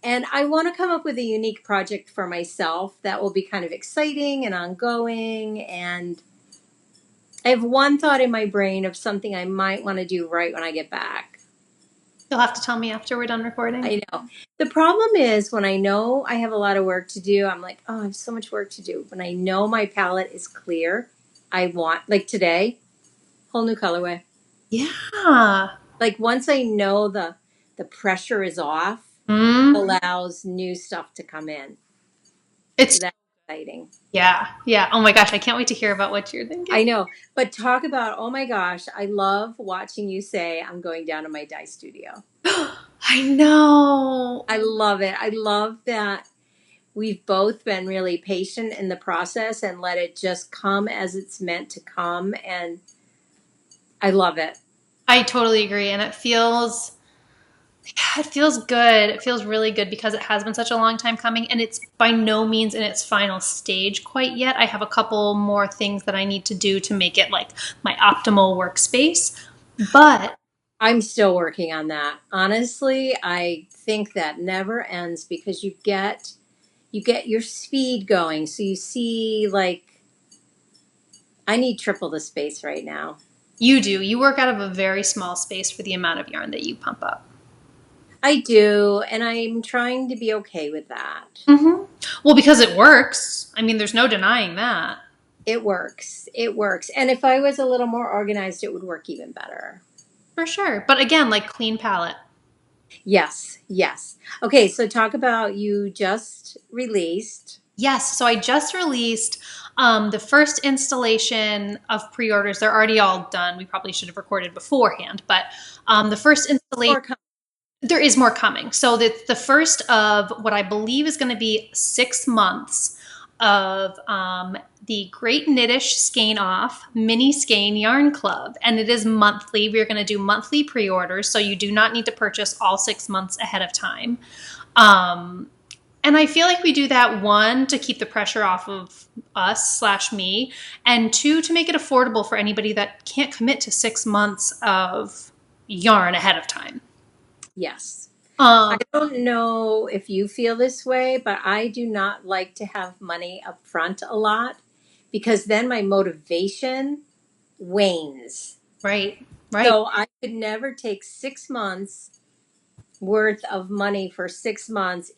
And I want to come up with a unique project for myself that will be kind of exciting and ongoing. And I have one thought in my brain of something I might want to do right when I get back. You'll have to tell me after we're done recording. I know. The problem is when I know I have a lot of work to do, I'm like, oh, I have so much work to do. When I know my palette is clear, I want, like today, whole new colorway. Yeah. Like once I know the pressure is off, Mm. allows new stuff to come in. It's So that's exciting. yeah, yeah. Oh my gosh, I can't wait to hear about what you're thinking. I know. But talk about, oh my gosh, I love watching you say, I'm going down to my dye studio. I know. I love it. I love that we've both been really patient in the process and let it just come as it's meant to come. And I love it. I totally agree, and it feels good. It feels really good because it has been such a long time coming, and it's by no means in its final stage quite yet. I have a couple more things that I need to do to make it like my optimal workspace, but I'm still working on that. Honestly, I think that never ends because you get your speed going. So you see, like, I need triple the space right now. you do. You work out of a very small space for the amount of yarn that you pump up. I do, and I'm trying to be okay with that. Mm-hmm. Well, because it works. I mean, there's no denying that. It works. It works. And if I was a little more organized, it would work even better. For sure. But again, like clean palette. Yes, yes. Okay, so talk about you just released. Yes, so I just released the first installation of pre-orders. They're already all done. We probably should have recorded beforehand, but the first installation, Or com- there is more coming. So the first of what I believe is going to be 6 months of the Great Knittish Skein Off Mini Skein Yarn Club. And it is monthly. We're going to do monthly pre-orders, so you do not need to purchase all 6 months ahead of time. Um, and I feel like we do that, one, to keep the pressure off of us slash me, and two, to make it affordable for anybody that can't commit to 6 months of yarn ahead of time. yes. I Um, don't know if you feel this way, but I do not like to have money up front a lot because then my motivation wanes. right, right. So I could never take 6 months worth of money for 6 months.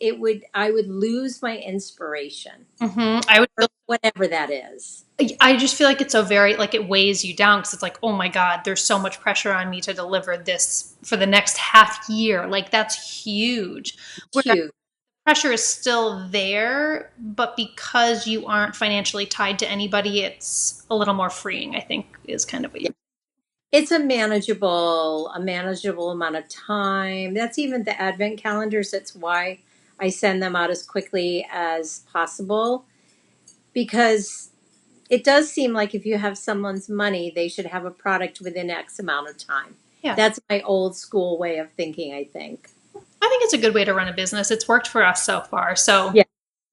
I would lose my inspiration I would or whatever that is. I just feel like it's so very, like, it weighs you down because it's like, oh my God, there's so much pressure on me to deliver this for the next half year. Like, that's huge. Whereas Huge. pressure is still there, but because you aren't financially tied to anybody, it's a little more freeing, I think, is kind of what Yeah. you. It's a manageable amount of time. That's even the advent calendars. That's why I send them out as quickly as possible because it does seem like if you have someone's money, they should have a product within X amount of time. Yeah. That's my old school way of thinking, I think. I think it's a good way to run a business. It's worked for us so far. So Yeah.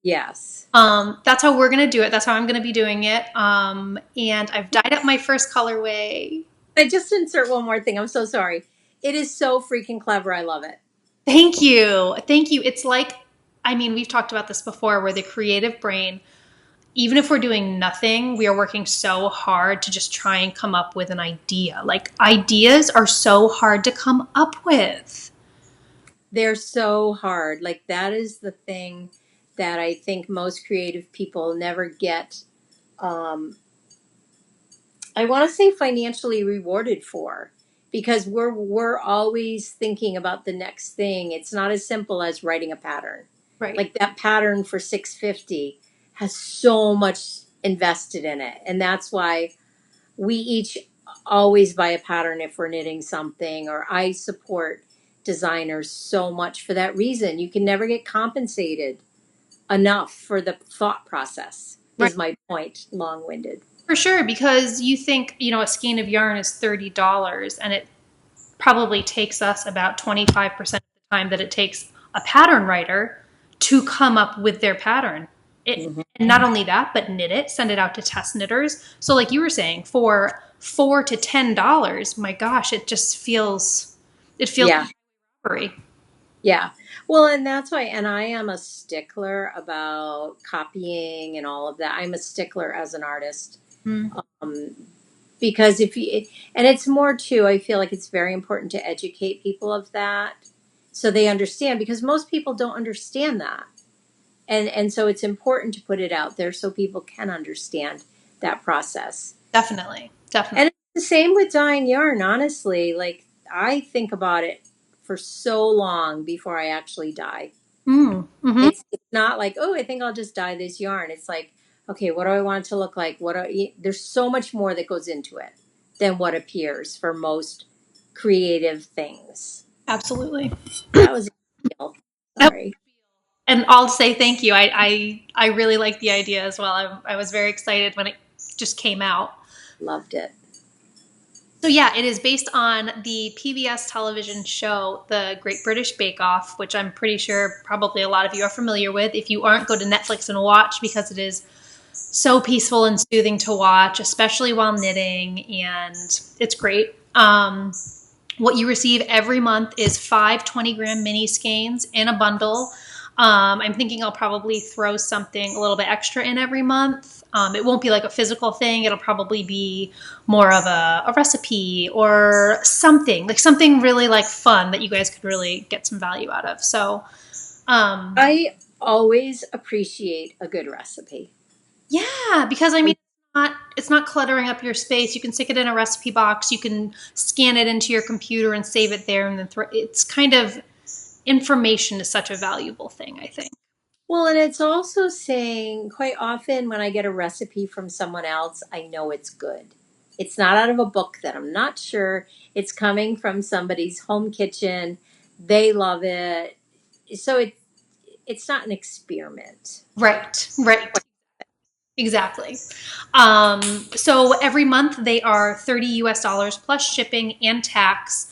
Yes. that's how we're going to do it. That's how I'm going to be doing it. And I've dyed up my first colorway. I just insert one more thing. I'm so sorry. It is so freaking clever. I love it. Thank you. Thank you. It's like, I mean, we've talked about this before where the creative brain, even if we're doing nothing, we are working so hard to just try and come up with an idea. Like, ideas are so hard to come up with. They're so hard. Like, that is the thing that I think most creative people never get. Um, I want to say financially rewarded for because we're always thinking about the next thing. It's not as simple as writing a pattern. Right. Like that pattern for 650 has so much invested in it, and that's why we each always buy a pattern if we're knitting something, or I support designers so much for that reason. You can never get compensated enough for the thought process, Right. is my point, long winded. For sure, because you think, a skein of yarn is $30 and it probably takes us about 25% of the time that it takes a pattern writer to come up with their pattern. And not only that, but knit it, send it out to test knitters. So like you were saying, for $4 to $10, my gosh, it feels Yeah. free. Yeah. Well, and that's why, and I am a stickler about copying and all of that. I'm a stickler as an artist. Mm. Um, because and it's more too, I feel like it's very important to educate people of that so they understand because most people don't understand that. And so it's important to put it out there so people can understand that process. Definitely. And Definitely. it's the same with dyeing yarn, honestly. Like I think about it for so long before I actually dye. Mm-hmm. It's not like, oh, I think I'll just dye this yarn. It's like, okay, what do I want it to look like? There's so much more that goes into it than what appears for most creative things. Absolutely. That was a deal. Sorry. And I'll say thank you. I really like the idea as well. I was very excited when it just came out. Loved it. So yeah, it is based on the PBS television show, The Great British Bake Off, which I'm pretty sure probably a lot of you are familiar with. If you aren't, go to Netflix and watch because it is so peaceful and soothing to watch, especially while knitting, and it's great. What you receive every month is 5 20-gram mini skeins in a bundle. I'm thinking I'll probably throw something a little bit extra in every month. It won't be like a physical thing. It'll probably be more of a recipe or something, like something really like fun that you guys could really get some value out of. So, I always appreciate a good recipe. yeah, because I mean, it's not cluttering up your space. You can stick it in a recipe box. You can scan it into your computer and save it there, and then it's kind of information is such a valuable thing, I think. Well, and it's also saying quite often when I get a recipe from someone else, I know it's good. It's not out of a book that I'm not sure. It's coming from somebody's home kitchen. They love it. So it's not an experiment. Right, right. Exactly. So every month they are 30 US dollars plus shipping and tax.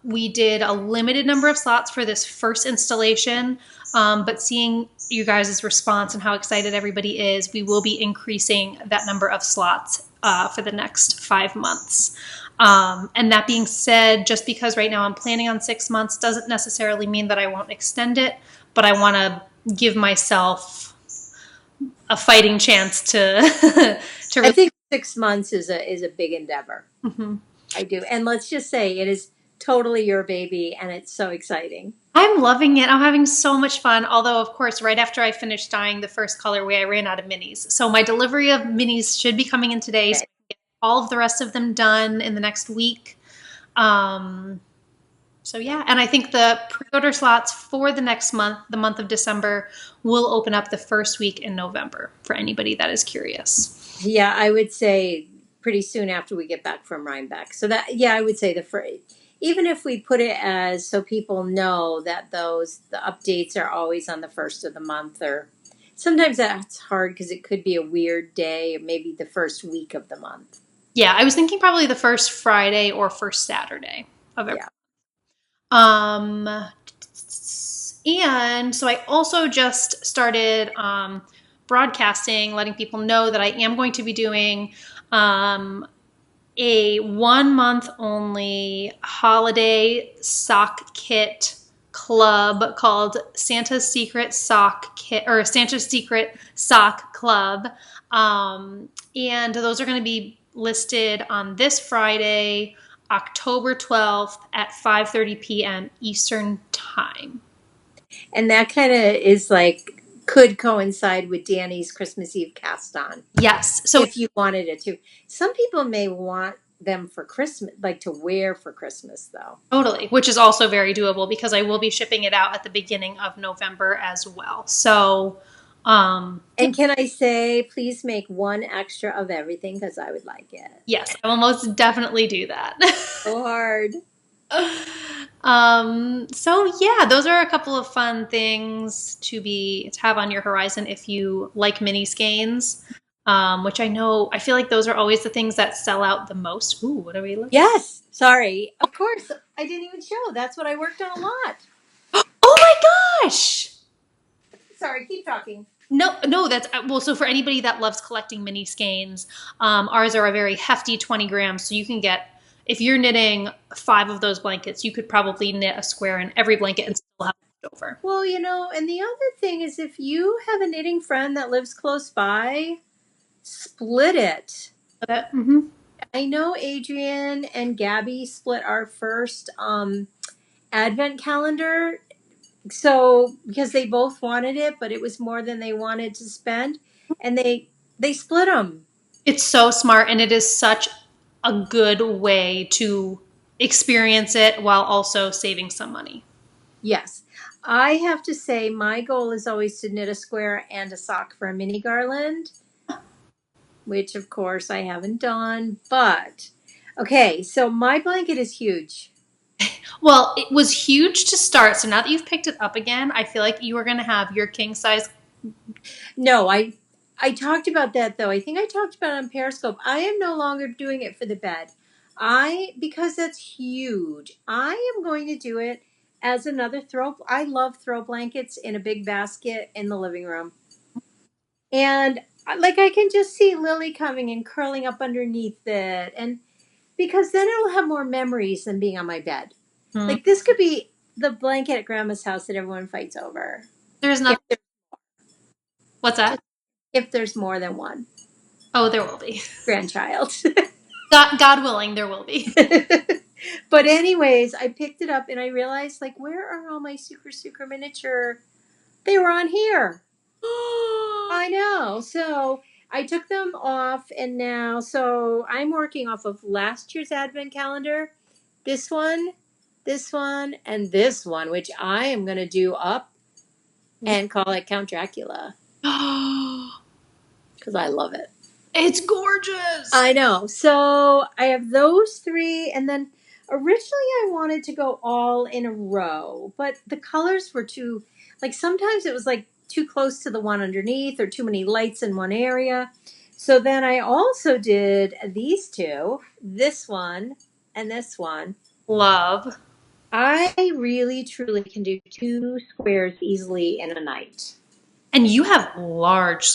We did a limited number of slots for this first installation, but seeing you guys' response and how excited everybody is, we will be increasing that number of slots for the next 5 months. And that being said, just because right now I'm planning on 6 months doesn't necessarily mean that I won't extend it, but I want to give myself a fighting chance to to I really. think 6 months is a big endeavor. Mhm. I do. And let's just say it is totally your baby and it's so exciting. I'm loving it. I'm having so much fun. Although, of course, right after I finished dyeing the first colorway, I ran out of minis. So my delivery of minis should be coming in today. So Okay. I can get all of the rest of them done in the next week. Um, so yeah, and I think the pre-order slots for the next month, the month of December, will open up the first week in November for anybody that is curious. Yeah, I would say pretty soon after we get back from Rhinebeck. So that, yeah, I would say the first, even if we put it as so people know that the updates are always on the first of the month, or sometimes that's hard because it could be a weird day or maybe the first week of the month. Yeah, I was thinking probably the first Friday or first Saturday of every. Yeah. Um, and so I also just started broadcasting, letting people know that I am going to be doing a 1 month only holiday sock kit club called Santa's Secret Sock Kit or Santa's Secret Sock Club. And those are going to be listed on this Friday, October 12th at 5:30 p.m. Eastern Time. And that kind of is like, could coincide with Danny's Christmas Eve cast on Yes. So if you wanted it to. Some people may want them for Christmas, like to wear for Christmas, though. totally, which is also very doable because I will be shipping it out at the beginning of November as well. So, yeah, And can I say, please make one extra of everything because I would like it. yes, I will most definitely do that. So hard. So yeah, those are a couple of fun things to have on your horizon if you like mini skeins. Which I feel like those are always the things that sell out the most. Ooh, what are we looking? Yes. Sorry. Of course. I didn't even show. That's what I worked on a lot. Oh my gosh! Sorry. Keep talking. No, no, that's well. So for anybody that loves collecting mini skeins, ours are a very hefty 20 grams. So you can get if you're knitting 5 of those blankets, you could probably knit a square in every blanket and still have it over. Well, and the other thing is if you have a knitting friend that lives close by, split it. Mm-hmm. I know Adrian and Gabby split our first advent calendar. So because they both wanted it, but it was more than they wanted to spend, and they split them. It's so smart, and it is such a good way to experience it while also saving some money. Yes. I have to say my goal is always to knit a square and a sock for a mini garland, which of course I haven't done, but okay, so my blanket is huge. Well, it was huge to start, so now that you've picked it up again, I feel like you are going to have your king size. No, I talked about that though. I think I talked about it on Periscope. I am no longer doing it for the bed. I because that's huge. I am going to do it as another throw. I love throw blankets in a big basket in the living room. And like I can just see Lily coming and curling up underneath it, and because then it'll have more memories than being on my bed. Hmm. Like this could be the blanket at grandma's house that everyone fights over. There's If not. What's just that? if there's more than one Oh, there will be. grandchild. God willing, there will be. But anyways, I picked it up and I realized like where are all my super miniature? They were on here. I know. So I took them off and now so I'm working off of last year's advent calendar. This one, and this one, which I am gonna do up and call it Count Dracula because I love it. It's gorgeous. I know. So I have those three, and then originally I wanted to go all in a row, but the colors were too, like sometimes it was like too close to the one underneath or too many lights in one area. So then I also did these two, this one and this one. Love. I really truly can do 2 squares easily in a night. And you have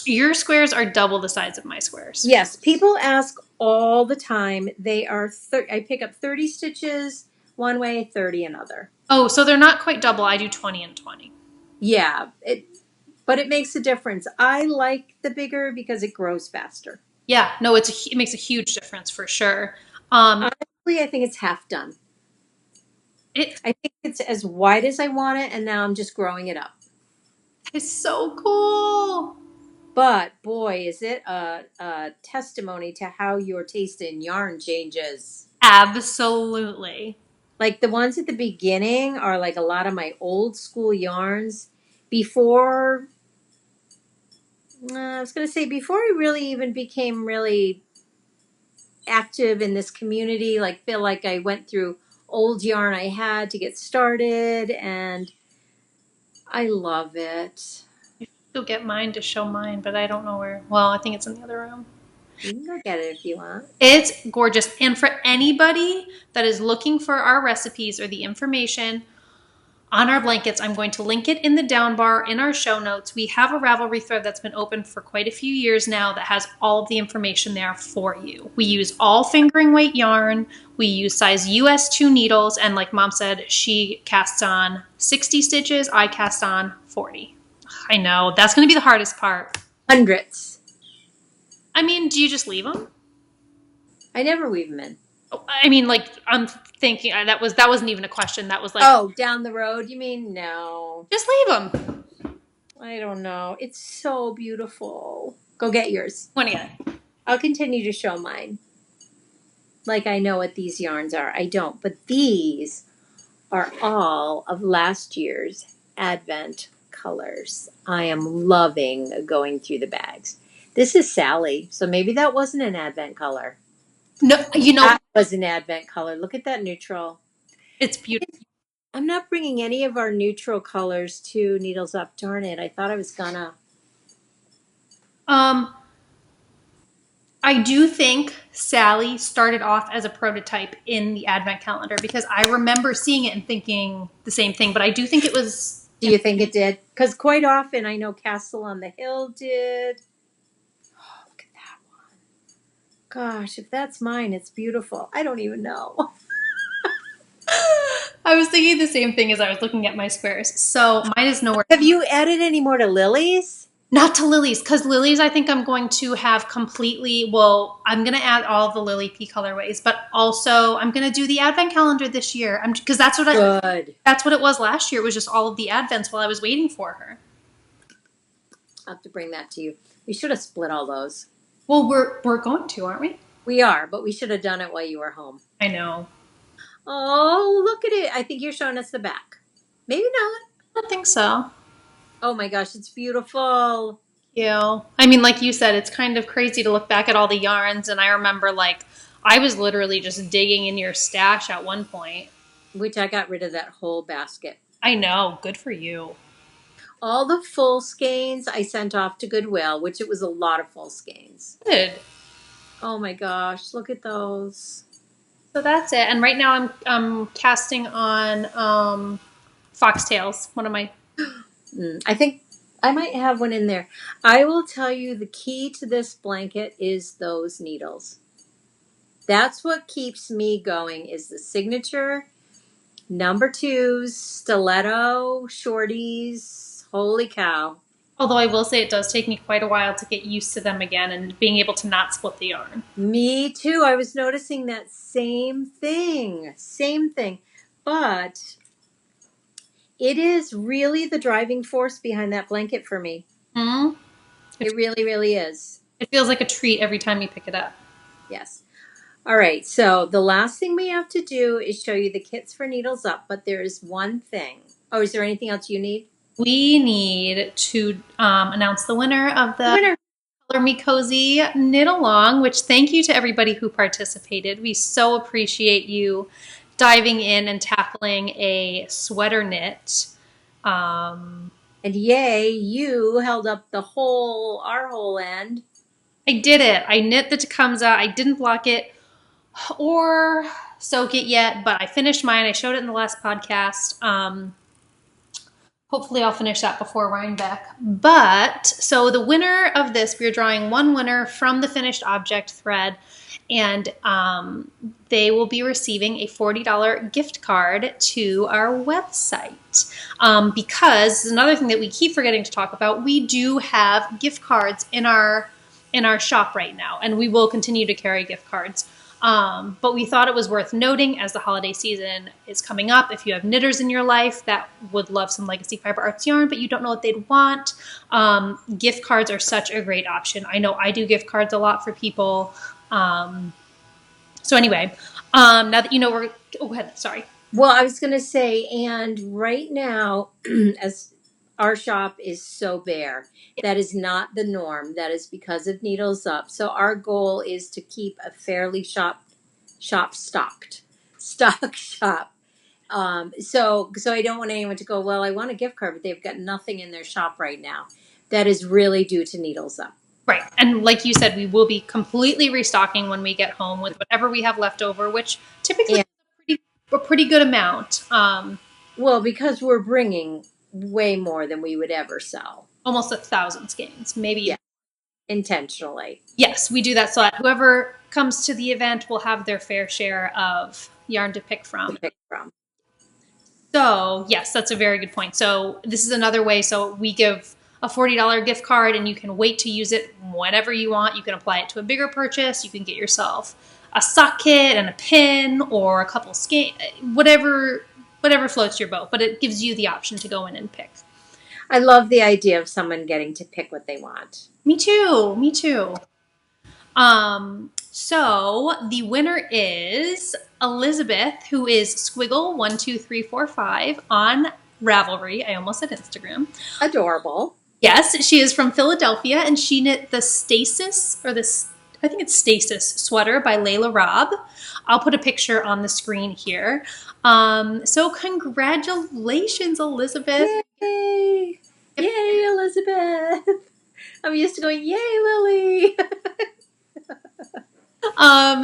your squares are double the size of my squares. Yes, people ask all the time. They are, I pick up 30 stitches one way, 30 another. Oh, so they're not quite double. I do 20 and 20. Yeah, but it makes a difference. I like the bigger because it grows faster. Yeah, no, it makes a huge difference for sure. Honestly, I think it's half done. It I think it's as wide as I want it, and now I'm just growing it up. is so cool. But boy, is it a testimony to how your taste in yarn changes. Absolutely. Like the ones at the beginning are like a lot of my old school yarns before, I was going to say before I really even became really active in this community, like feel like I went through old yarn I had to get started, and I love it. Go get mine to show mine, but I don't know where. Well, I think it's in the other room. You can go get it if you want. It's gorgeous. And for anybody that is looking for our recipes or the information on our blankets, I'm going to link it in the down bar in our show notes. We have a Ravelry thread that's been open for quite a few years now that has all of the information there for you. We use all fingering weight yarn. We use size US 2 needles. And like Mom said, she casts on 60 stitches. I cast on 40. I know. That's going to be the hardest part. Hundreds. I mean, do you just leave them? I never weave them in. I mean, like, I'm thinking that wasn't even a question. That was like, Oh, down the road? You mean no? just leave them. I don't know. It's so beautiful. Go get yours. 20. I'll continue to show mine. Like I know what these yarns are. I don't. But these are all of last year's Advent colors. I am loving going through the bags. This is Sally. So maybe that wasn't an Advent color. No, you know, That was an Advent color. Look at that neutral. it's beautiful. I'm not bringing any of our neutral colors to Needles Up. Darn it. I thought I was gonna. I do think Sally started off as a prototype in the Advent calendar because I remember seeing it and thinking the same thing. But I do think it was. Do you think it did? Because quite often I know Castle on the Hill did. Oh, look at that one. Gosh, if that's mine, it's beautiful. I don't even know. I was thinking the same thing as I was looking at my squares. So mine is nowhere. Have you added any more to Lily's? Not to Lily's, because Lily's I think I'm going to have completely, well, I'm going to add all of the Lily P colorways, but also I'm going to do the Advent calendar this year. Because that's what that's what it was last year. It was just all of the Advents while I was waiting for her. I'll have to bring that to you. We should have split all those. Well, we're going to, aren't we? We are, but we should have done it while you were home. I know. Oh, look at it. I think you're showing us the back. Maybe not. I don't think so. Oh my gosh, it's beautiful. Yeah. I mean, like you said, it's kind of crazy to look back at all the yarns. And I remember, like, I was literally just digging in your stash at one point. Which I got rid of that whole basket. I know. Good for you. All the full skeins I sent off to Goodwill, which it was a lot of full skeins. Good. Oh my gosh, look at those. So that's it. And right now I'm casting on foxtails. One of my. I think I might have one in there. I will tell you the key to this blanket is those needles. That's what keeps me going is the signature number 2s, stiletto, shorties. Holy cow. Although I will say it does take me quite a while to get used to them again and being able to not split the yarn. Me too. I was noticing that same thing. Same thing. But it is really the driving force behind that blanket for me. Mm-hmm. It really, really is. It feels like a treat every time you pick it up. Yes. All right. So the last thing we have to do is show you the kits for Needles Up. But there is one thing. Oh, is there anything else you need? we need to announce the winner of The the winner. Color Me Cozy Knit Along, which thank you to everybody who participated. We so appreciate you diving in and tackling a sweater knit. And yay, you held up our whole end. I did it. I knit the Tecumseh. I didn't block it or soak it yet, but I finished mine. I showed it in the last podcast. Hopefully I'll finish that before Rhinebeck. But so the winner of this, we're drawing one winner from the finished object thread, and they will be receiving a $40 gift card to our website. Because this is another thing that we keep forgetting to talk about. We do have gift cards in our shop right now, and we will continue to carry gift cards. But we thought it was worth noting as the holiday season is coming up. If you have knitters in your life that would love some Legacy Fiber Arts yarn, but you don't know what they'd want, gift cards are such a great option. I know I do gift cards a lot for people. So anyway, now that you know we're, oh, go ahead, sorry. Well, I was going to say, and right now, as our shop is so bare, that is not the norm. That is because of Needles Up. So our goal is to keep a fairly stocked shop. So I don't want anyone to go, well, I want a gift card, but they've got nothing in their shop right now. That is really due to Needles Up. Right. And like you said, we will be completely restocking when we get home with whatever we have left over, which typically is a pretty good amount. Well, because we're bringing way more than we would ever sell. Almost 1,000 skeins, maybe. Yeah. Intentionally. Yes, we do that so that whoever comes to the event will have their fair share of yarn to pick from. So, yes, that's a very good point. So, this is another way. So, we give a $40 gift card and you can wait to use it whenever you want. You can apply it to a bigger purchase. You can get yourself a sock kit and a pin or a couple skein, whatever floats your boat. But it gives you the option to go in and pick. I love the idea of someone getting to pick what they want. Me too. Me too. So the winner is Elizabeth, who is Squiggle12345 on Ravelry. I almost said Instagram. Adorable. Yes, she is from Philadelphia, and she knit the Stasis, or this, I think it's Stasis sweater by Layla Robb. I'll put a picture on the screen here. So congratulations, Elizabeth. Yay! Yay, Elizabeth. I'm used to going, yay, Lily.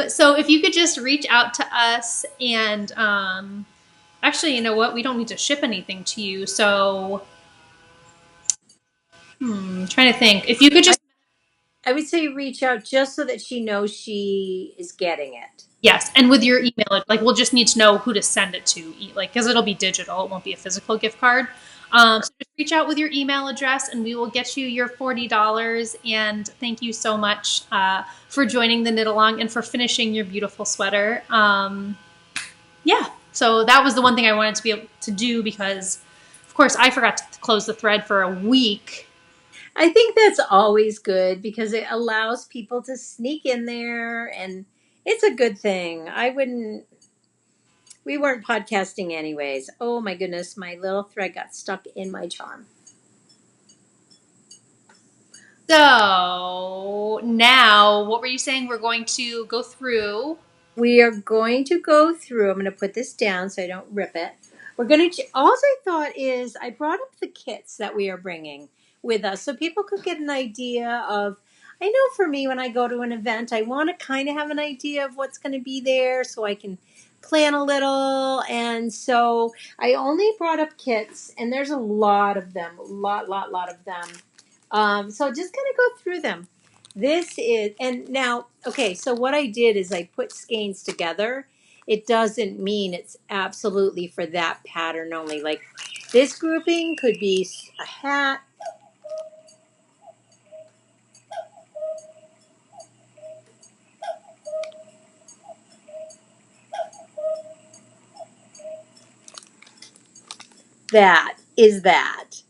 So if you could just reach out to us and actually, you know what? We don't need to ship anything to you. So trying to think. If you could just, I would say reach out just so that she knows she is getting it. yes, and with your email, like we'll just need to know who to send it to, like because it'll be digital. It won't be a physical gift card. So just reach out with your email address, and we will get you your $40. And thank you so much for joining the knit along and for finishing your beautiful sweater. Yeah, so that was the one thing I wanted to be able to do because, of course, I forgot to close the thread for a week. I think that's always good because it allows people to sneak in there, and it's a good thing. We weren't podcasting anyways. Oh my goodness, my little thread got stuck in my charm. So now, what were you saying? We're going to go through. We are going to go through. I'm going to put this down so I don't rip it. We're going to. All I thought is I brought up the kits that we are bringing with us so people could get an idea of. I know for me, when I go to an event, I want to kind of have an idea of what's going to be there so I can plan a little. And so I only brought up kits, and there's a lot of them, a lot of them. So just going to go through them. This is, and now, okay, so what I did is I put skeins together. It doesn't mean it's absolutely for that pattern only. Like this grouping could be a hat. That is that.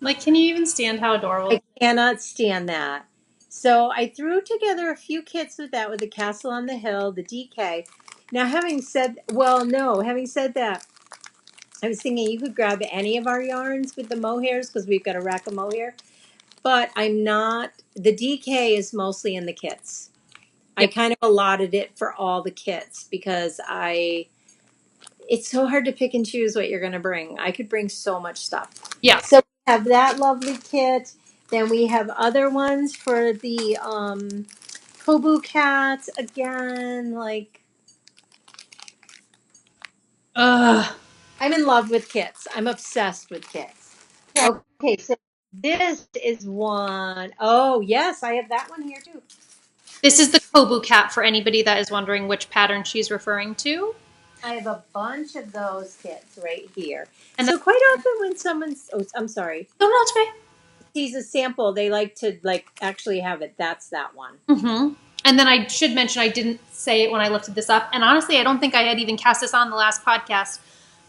Like, can you even stand how adorable? I cannot stand that. So I threw together a few kits with that, with the Castle on the Hill, the DK. Now, having said that, I was thinking you could grab any of our yarns with the mohairs because we've got a rack of mohair, but I'm not. The DK is mostly in the kits. I Yep. kind of allotted it for all the kits because it's so hard to pick and choose what you're going to bring. I could bring so much stuff. Yeah. So we have that lovely kit. Then we have other ones for the Kobu cats again. Like, Ugh. I'm in love with kits. I'm obsessed with kits. Okay, so this is one. Oh, yes, I have that one here too. This is the Kobu cat for anybody that is wondering which pattern she's referring to. I have a bunch of those kits right here. And So quite often when someone's, oh, I'm sorry, no, no, it's okay. sees a sample, they like to like actually have it. That's that one. Mm-hmm. And then I should mention I didn't say it when I lifted this up. And honestly, I don't think I had even cast this on the last podcast.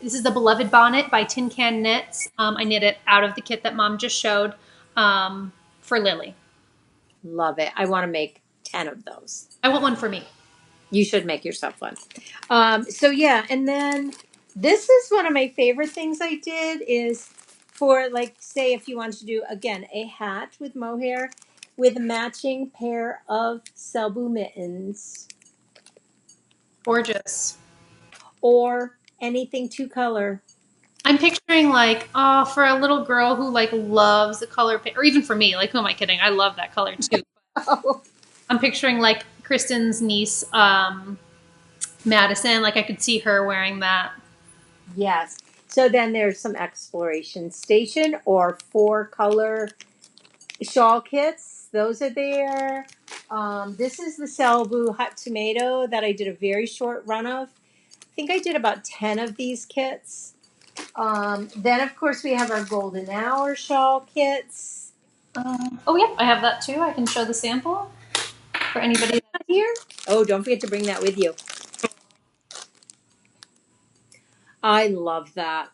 This is the Beloved Bonnet by Tin Can Knits. I knit it out of the kit that Mom just showed for Lily. Love it. I want to make 10 of those. I want one for me. You should make yourself one. So yeah, and then this is one of my favorite things I did is for like, say if you want to do, again, a hat with mohair with a matching pair of Selbu mittens Gorgeous. or anything two color. I'm picturing like, oh, for a little girl who like loves the color, or even for me, like, who am I kidding? I love that color too. Oh, I'm picturing like Kristen's niece, Madison. Like I could see her wearing that. yes. So then there's some exploration station or 4-color shawl kits. Those are there. This is the Selbu hot tomato that I did a very short run of. I think I did about 10 of these kits. Then of course we have our golden hour shawl kits Oh yeah, I have that too. I can show the sample for anybody. here. Oh, don't forget to bring that with you. I love that.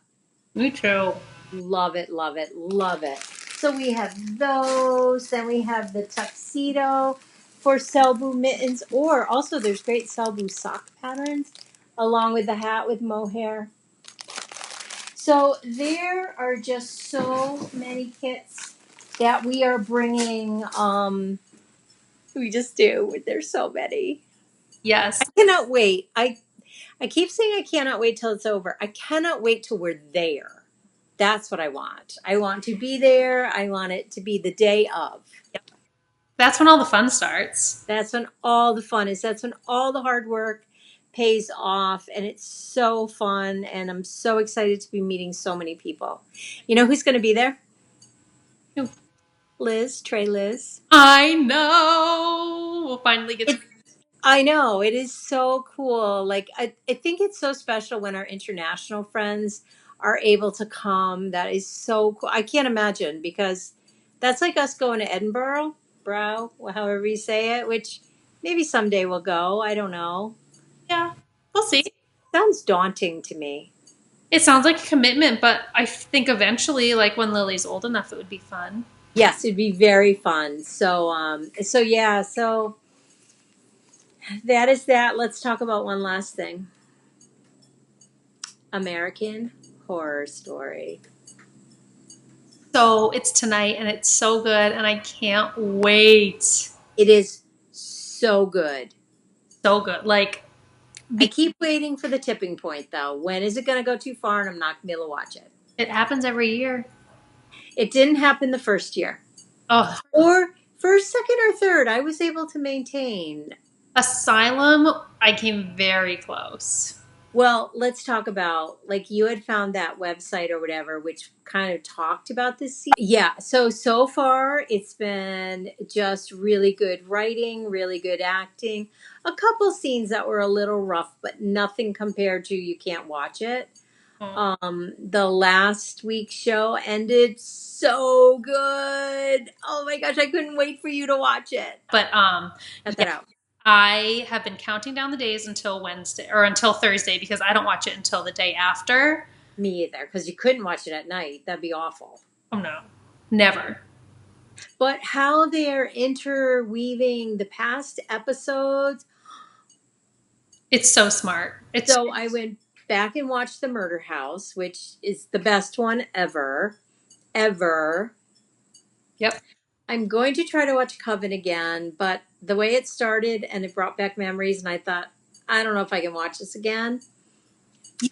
Me too. Love it, love it, love it. So we have those. Then we have the tuxedo for Selbu mittens, or also there's great Selbu sock patterns along with the hat with mohair. So there are just so many kits that we are bringing. We just do. There's so many. Yes. I cannot wait. I keep saying I cannot wait till it's over. I cannot wait till we're there. That's what I want. I want to be there. I want it to be the day of. That's when all the fun starts. That's when all the fun is. That's when all the hard work pays off. And it's so fun. And I'm so excited to be meeting so many people. You know who's going to be there? Who? Liz, Trey Liz. I know. We'll finally get to. I know. It is so cool. Like, I think it's so special when our international friends are able to come. That is so cool. I can't imagine because that's like us going to Edinburgh, however you say it, which maybe someday we'll go. I don't know. Yeah, we'll see. Sounds daunting to me. It sounds like a commitment, but I think eventually, like when Lily's old enough, it would be fun. Yes, it'd be very fun. So yeah, so that is that. Let's talk about one last thing. American Horror Story. So it's tonight and it's so good and I can't wait. It is so good. So good. Like, I keep waiting for the tipping point though. When is it going to go too far and I'm not going to be able to watch it? it happens every year. It didn't happen the first year. Oh, Or first, second, or third. I was able to maintain. Asylum, I came very close. Well, let's talk about, like, you had found that website or whatever, which kind of talked about this scene. Yeah, so far it's been just really good writing, really good acting. A couple scenes that were a little rough, but nothing compared to you can't watch it. The last week's show ended so good. Oh my gosh, I couldn't wait for you to watch it. But Cut that out. I have been counting down the days until Wednesday or until Thursday because I don't watch it until the day after. Me either, because you couldn't watch it at night. That'd be awful. Oh no, never. But how they're interweaving the past episodes. It's so smart. It's So I went back and watched The Murder House, which is the best one ever. Ever. Yep. I'm going to try to watch Coven again, but the way it started and it brought back memories, and I thought, I don't know if I can watch this again.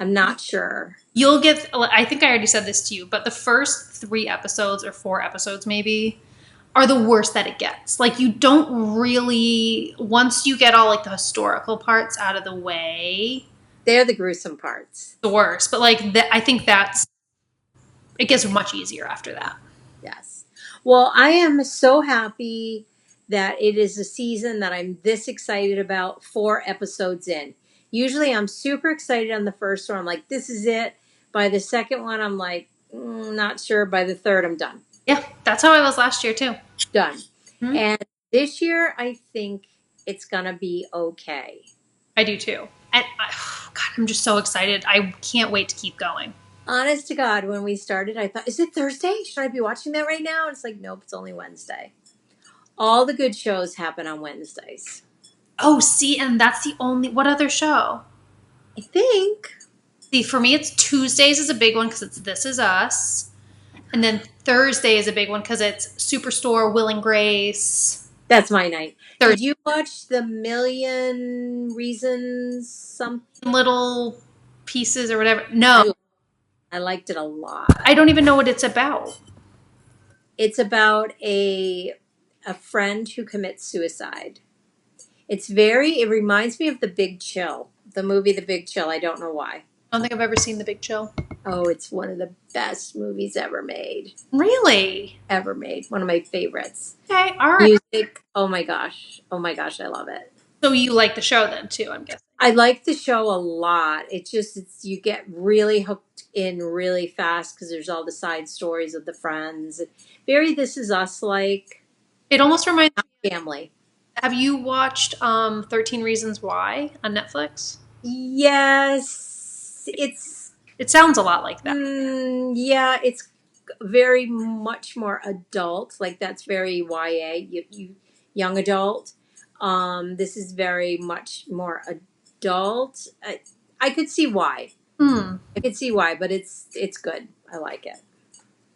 I'm not sure. You'll get, I think I already said this to you, but the first 3 episodes or 4 episodes maybe are the worst that it gets. Like, you don't really, once you get all like the historical parts out of the way, They're the gruesome parts. the worst. But like, I think it gets much easier after that. Yes. Well, I am so happy that it is a season that I'm this excited about 4 episodes in. Usually I'm super excited on the first one. I'm like, this is it. By the second one, I'm like, not sure. By the third, I'm done. Yeah, that's how I was last year too. Done. Mm-hmm. And this year, I think it's going to be okay. I do too. And God, I'm just so excited. I can't wait to keep going. Honest to God, when we started, I thought, is it Thursday? Should I be watching that right now? And it's like, nope, it's only Wednesday. All the good shows happen on Wednesdays. Oh, see, and that's the only, what other show? I think. See, for me, it's Tuesdays is a big one because it's This Is Us. And then Thursday is a big one because it's Superstore, Will and Grace. That's my night. Thursday. Did you watch the Million Reasons something? Little pieces or whatever? No. I liked it a lot. I don't even know what it's about. It's about a friend who commits suicide. It reminds me of The Big Chill, the movie The Big Chill. I don't know why. I don't think I've ever seen The Big Chill. Oh, it's one of the best movies ever made. Really? Ever made. One of my favorites. Okay, all right. Music. Oh my gosh. Oh my gosh, I love it. So you like the show then too, I'm guessing. I like the show a lot. You get really hooked in really fast because there's all the side stories of the friends. Very This Is Us like. It almost reminds me. Family. Have you watched 13 Reasons Why on Netflix? Yes. It sounds a lot like that. Yeah, it's very much more adult. Like that's very YA, you young adult. This is very much more adult. I could see why. I could see why, but it's good. I like it.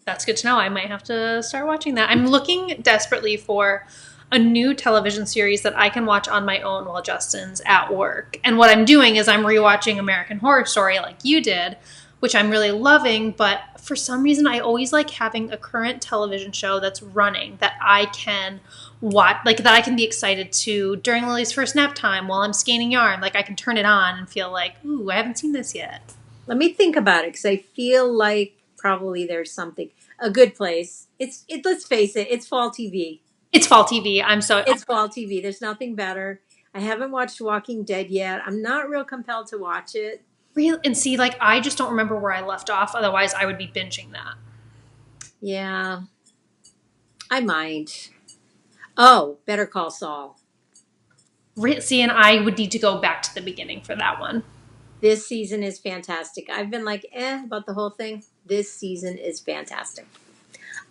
That's good to know. I might have to start watching that. I'm looking desperately for a new television series that I can watch on my own while Justin's at work. And what I'm doing is I'm rewatching American Horror Story like you did, which I'm really loving. But for some reason, I always like having a current television show that's running that I can watch, like that I can be excited to during Lily's first nap time while I'm scanning yarn. Like I can turn it on and feel like, ooh, I haven't seen this yet. Let me think about it because I feel like probably there's something. A Good Place. Let's face it, it's fall TV. It's fall TV. It's fall TV. There's nothing better. I haven't watched Walking Dead yet. I'm not real compelled to watch it. Real and see, like I just don't remember where I left off. Otherwise, I would be binging that. Yeah, I might. Oh, Better Call Saul. See, and I would need to go back to the beginning for that one. This season is fantastic. I've been like, about the whole thing. This season is fantastic.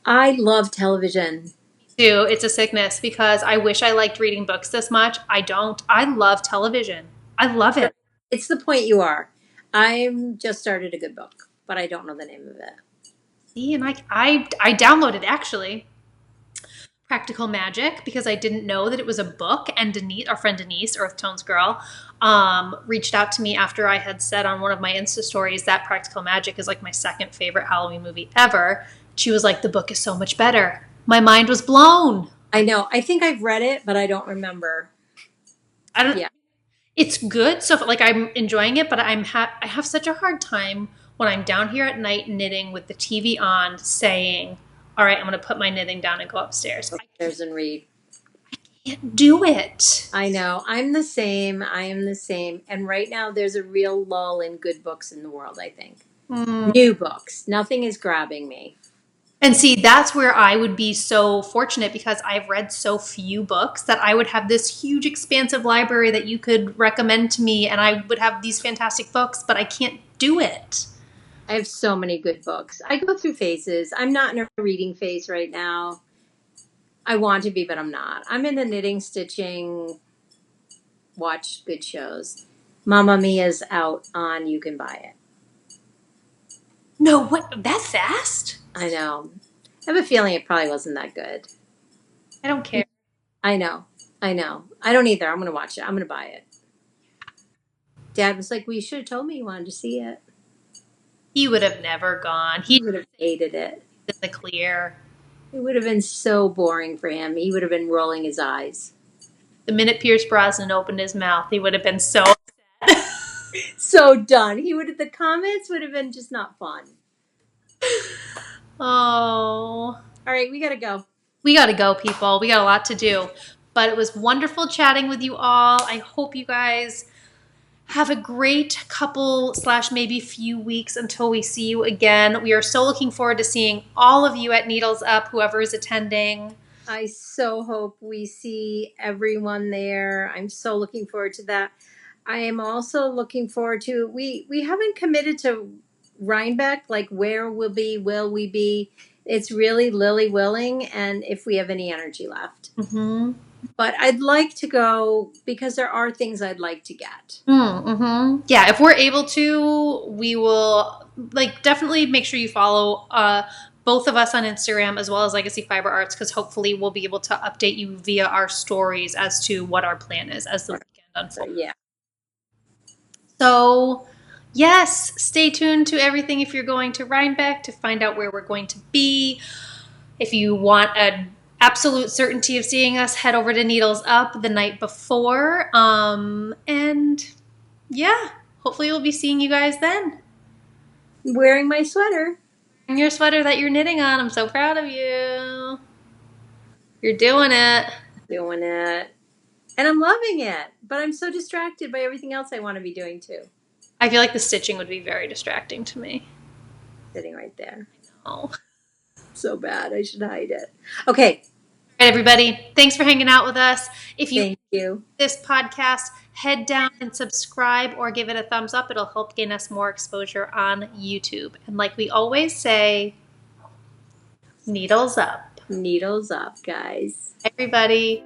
I love television. Too. It's a sickness because I wish I liked reading books this much. I don't. I love television. I love it. It's the point you are. I'm just started a good book, but I don't know the name of it. See, and I downloaded actually Practical Magic because I didn't know that it was a book. And Denise, our friend Denise, Earth Tones girl, reached out to me after I had said on one of my Insta stories that Practical Magic is like my second favorite Halloween movie ever. She was like, the book is so much better. My mind was blown. I know. I think I've read it, but I don't remember. I don't. Yeah. It's good. So like I'm enjoying it, but I have such a hard time when I'm down here at night knitting with the TV on saying, all right, I'm going to put my knitting down and go upstairs. Upstairs and read. I can't do it. I know. I'm the same. I am the same. And right now there's a real lull in good books in the world, I think. New books. Nothing is grabbing me. And see, that's where I would be so fortunate because I've read so few books that I would have this huge expansive library that you could recommend to me and I would have these fantastic books, but I can't do it. I have so many good books. I go through phases. I'm not in a reading phase right now. I want to be, but I'm not. I'm in the knitting, stitching, watch good shows. Mamma Mia's out on You Can Buy It. No, what? That fast? I know. I have a feeling it probably wasn't that good. I don't care. I know. I know. I don't either. I'm going to watch it. I'm going to buy it. Dad was like, well, you should have told me you wanted to see it. He would have never gone. He He would have hated it. in the clear. It would have been so boring for him. He would have been rolling his eyes. The minute Pierce Brosnan opened his mouth, he would have been so So done. The comments would have been just not fun. Oh. All right, we got to go. We got to go, people. We got a lot to do. But it was wonderful chatting with you all. I hope you guys have a great couple / maybe few weeks until we see you again. We are so looking forward to seeing all of you at Needles Up, whoever is attending. I so hope we see everyone there. I'm so looking forward to that. I am also looking forward to, we haven't committed to Rhinebeck, like where will we be? It's really Lily willing and if we have any energy left. Mm-hmm. But I'd like to go because there are things I'd like to get. Mm-hmm. Yeah, if we're able to, we will definitely make sure you follow both of us on Instagram as well as Legacy Fiber Arts, because hopefully we'll be able to update you via our stories as to what our plan is as the weekend unfolds. Yeah. So, yes, stay tuned to everything if you're going to Rhinebeck to find out where we're going to be. If you want an absolute certainty of seeing us, head over to Needles Up the night before. And yeah, hopefully we'll be seeing you guys then. Wearing my sweater. And your sweater that you're knitting on. I'm so proud of you. You're doing it. Doing it. And I'm loving it. But I'm so distracted by everything else I want to be doing too. I feel like the stitching would be very distracting to me. Sitting right there. Oh. So bad. I should hide it. Okay. All right, everybody. Thanks for hanging out with us. If you Thank you. This podcast, head down and subscribe or give it a thumbs up. It'll help gain us more exposure on YouTube. And like we always say, needles up. Needles up, guys. Everybody.